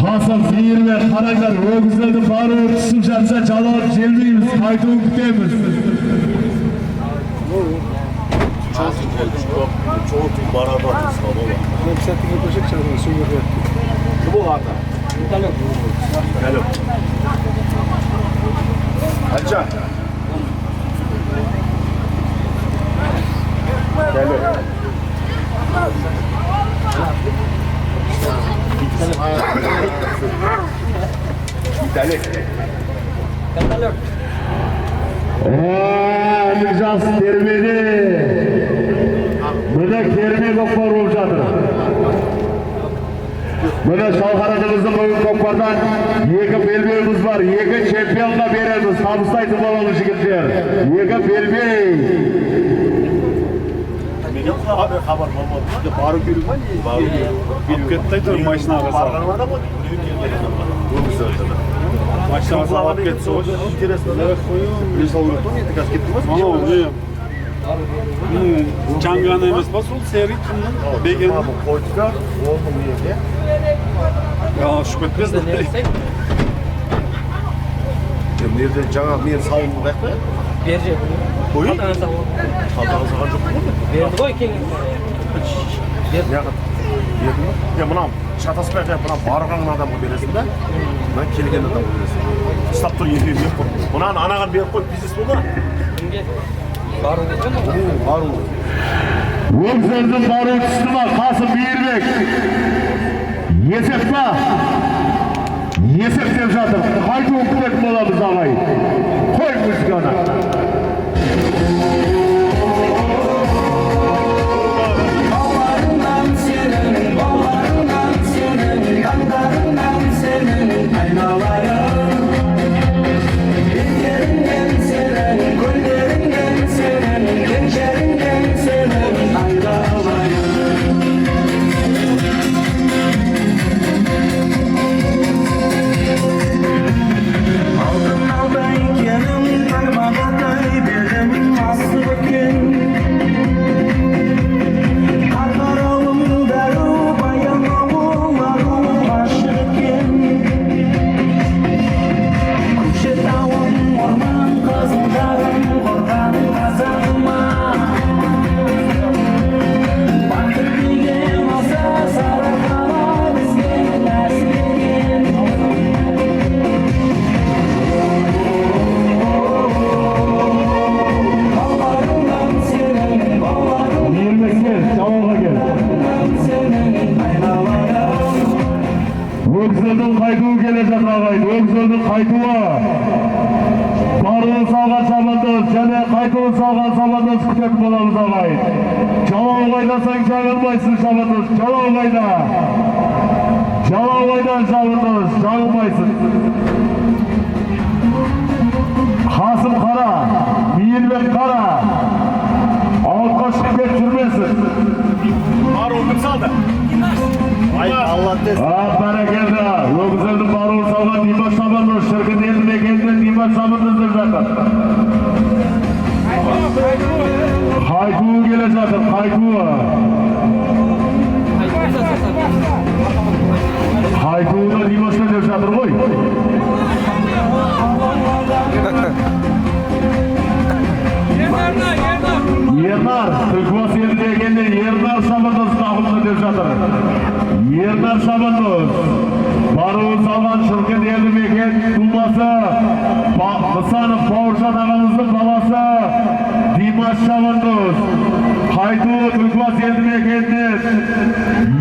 Qasım, Meyirber, qaranglar, o'g'izlarni bari tushib жатса, jalol jelmaymiz, qaytib kutamiz. Çoğu barabar İslam ola. Hepsini koşak çalıyor, söylüyor. Bu ata. Gel. Hacca. Gel. Gidelim. Nijaz termedi. Buna kerme ko'kpar bo'lib жатыр. Buna Shalxaradimizning bugun ko'kpardan 2 belbeyimiz var. 2 chempionga beramiz. Tabistaydi bo'lamiz yigitlar. 2 belbey. Abi xabar bo'lmadi. Borib yurman. Borib yurib ketdi, mashinaga salib. Mashinaga salib ketdi. Интересно, да? Пришел в Рутон, это как кетті Жаңғаны емес па сол серік кімнің беген қойдыда оның неге ұшып кетпесін жерде жаңа мен салымды қаяқта бер же қой қалтаңа салған жоқ қой берді ғой кең мынау шатаспай қойып мына барған адамға бересің да мына келген адамға бересің ұстап тұр екеуі беріп қой мынаны анаған беріп қойып бизнес болды кімге бару деген бару O'g'izlarning bari tushdi ma, Qasım Meyirber. Yesep pa? Yesep deb жатыр. Qaytib o'qib bo'lamiz og'ay. Qo'y muzikani. Bağlarından senin, kanlarından senin aynalarım. Dillerinden senin, göllerinden senin, gençlerinden senin aynalarım. Aldın aldaykenim, kalmagatay benim aslıken. O'g'izlarning qaytuvi kelajak og'ay, o'g'izlarning qaytuvi. Barun salgan samandoz, yana qaytuvi salgan samandoz kutib bo'lamiz og'ay. Jalol o'g'aylasang chaqirmaysiz samandoz, jalol o'g'ayla. Jalol o'g'aydan samandoz, chaqirmaysiz. Qasım qara, Meyirber qara. Ortga chiqib kettirmaysiz. Barun kim saldı? Ay Allah desin. Barakalla. O'g'izlarning barun salgan Dimash Samandoz, shirkit eldi mekendan Dimash Samandoz deb жатыр. Qaytuvi kelajatir, qaytuvi. Qaytuvida Dimashga deb жатыр qo'y. Yernar, Türkvas eldi degende Yernar Samandoz taqimda deb жатыр. Yernar Samandoz. Barun salgan shirkit eldi meken dumasi. Misanov Povshan ağamızın balası Dimash Samandoz. Qaytuvi Türkvas eldi mekendan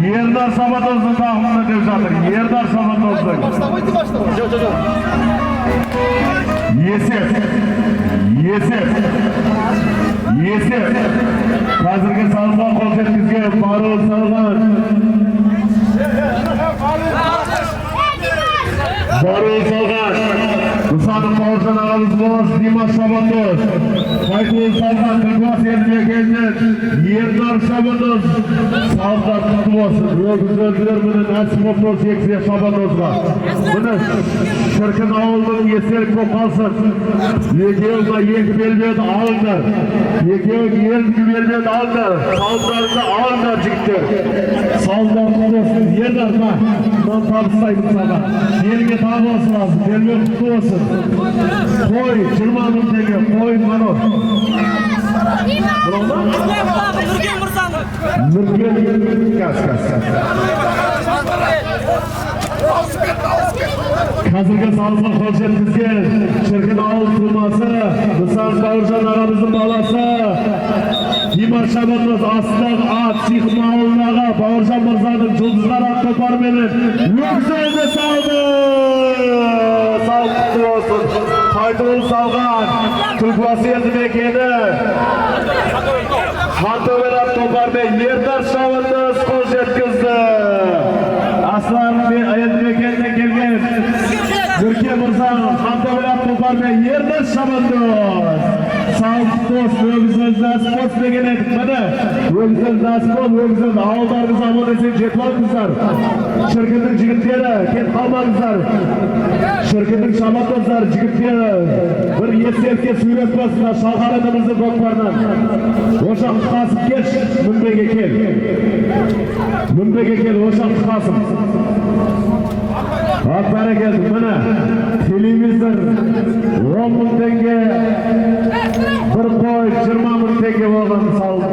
Yernar Samandozning taqimda deb жатыр. Yernar Samandozning. Yesep. Hozirgi salmon qo'l yetkazgan Barun salgan. Barun salgan. Misanov Povshan ağamız balası Dimash Samandoz. Kayıtlı salgan Kırklas Elmekeli'nin Yerdar Şabandoz salgan tuttu olsun. Öküz öldürmünün Esmoplos Yeksiye Şabandoz'a. Bunu Şırkın ağıldığının yeselik çok kalsın. Yekeğilde yek belbet alınır. Yekeğil yek belbet alınır. Salgarını alınır çıktı. Salgan tuttu olsun. Yerdar mı? Ben tabısaydım sana. Yerine tabi olsun lazım. Belbet tuttu olsun. Koy, çırmanın teki, koy manor. Nurgen Mırza'nın. Nurgen, kas. Hazırga sağlıkla hoş etkizgen, Şirkin ağıl turması, Nısan Bağırcan aramızın balası, Himar Şabanımız Aslan At, Sihma Ağıllağa, Bağırcan Mırza'nın Cıldızlar Ak Toparmen'in Yükselde saldı! Sağlıklı olsun, Faydalı salgan, Türkvası Yedimekeni, Hantoverat Toparmen, Yerdar Şabanımız hoş etkizdi. Aslan Yedimekeni'ne gelgen, Türkiye Mırza'nın Hantoverat Toparmen, Yerdar Şabanımız. Sağlıklı olsun, ögüzünüzden sport degen edik bana. Ögüzünüzden sport, ögüzünüzden ağıldarınızı amon esen jetlankızlar. Şirketin jigitleri, ket kalmangızlar. Şirketin şamatozlar, jigitleri. Bir yeserke suyret basınlar, şalharanımızın koklardan. Oşak tıkasıp geç, Münbege kel. Münbege kel, oşak tıkasıp. Haklara geldik bana. Televizor, 10 000 tenge. Bir koy, 20 000 tenge olgan saldı.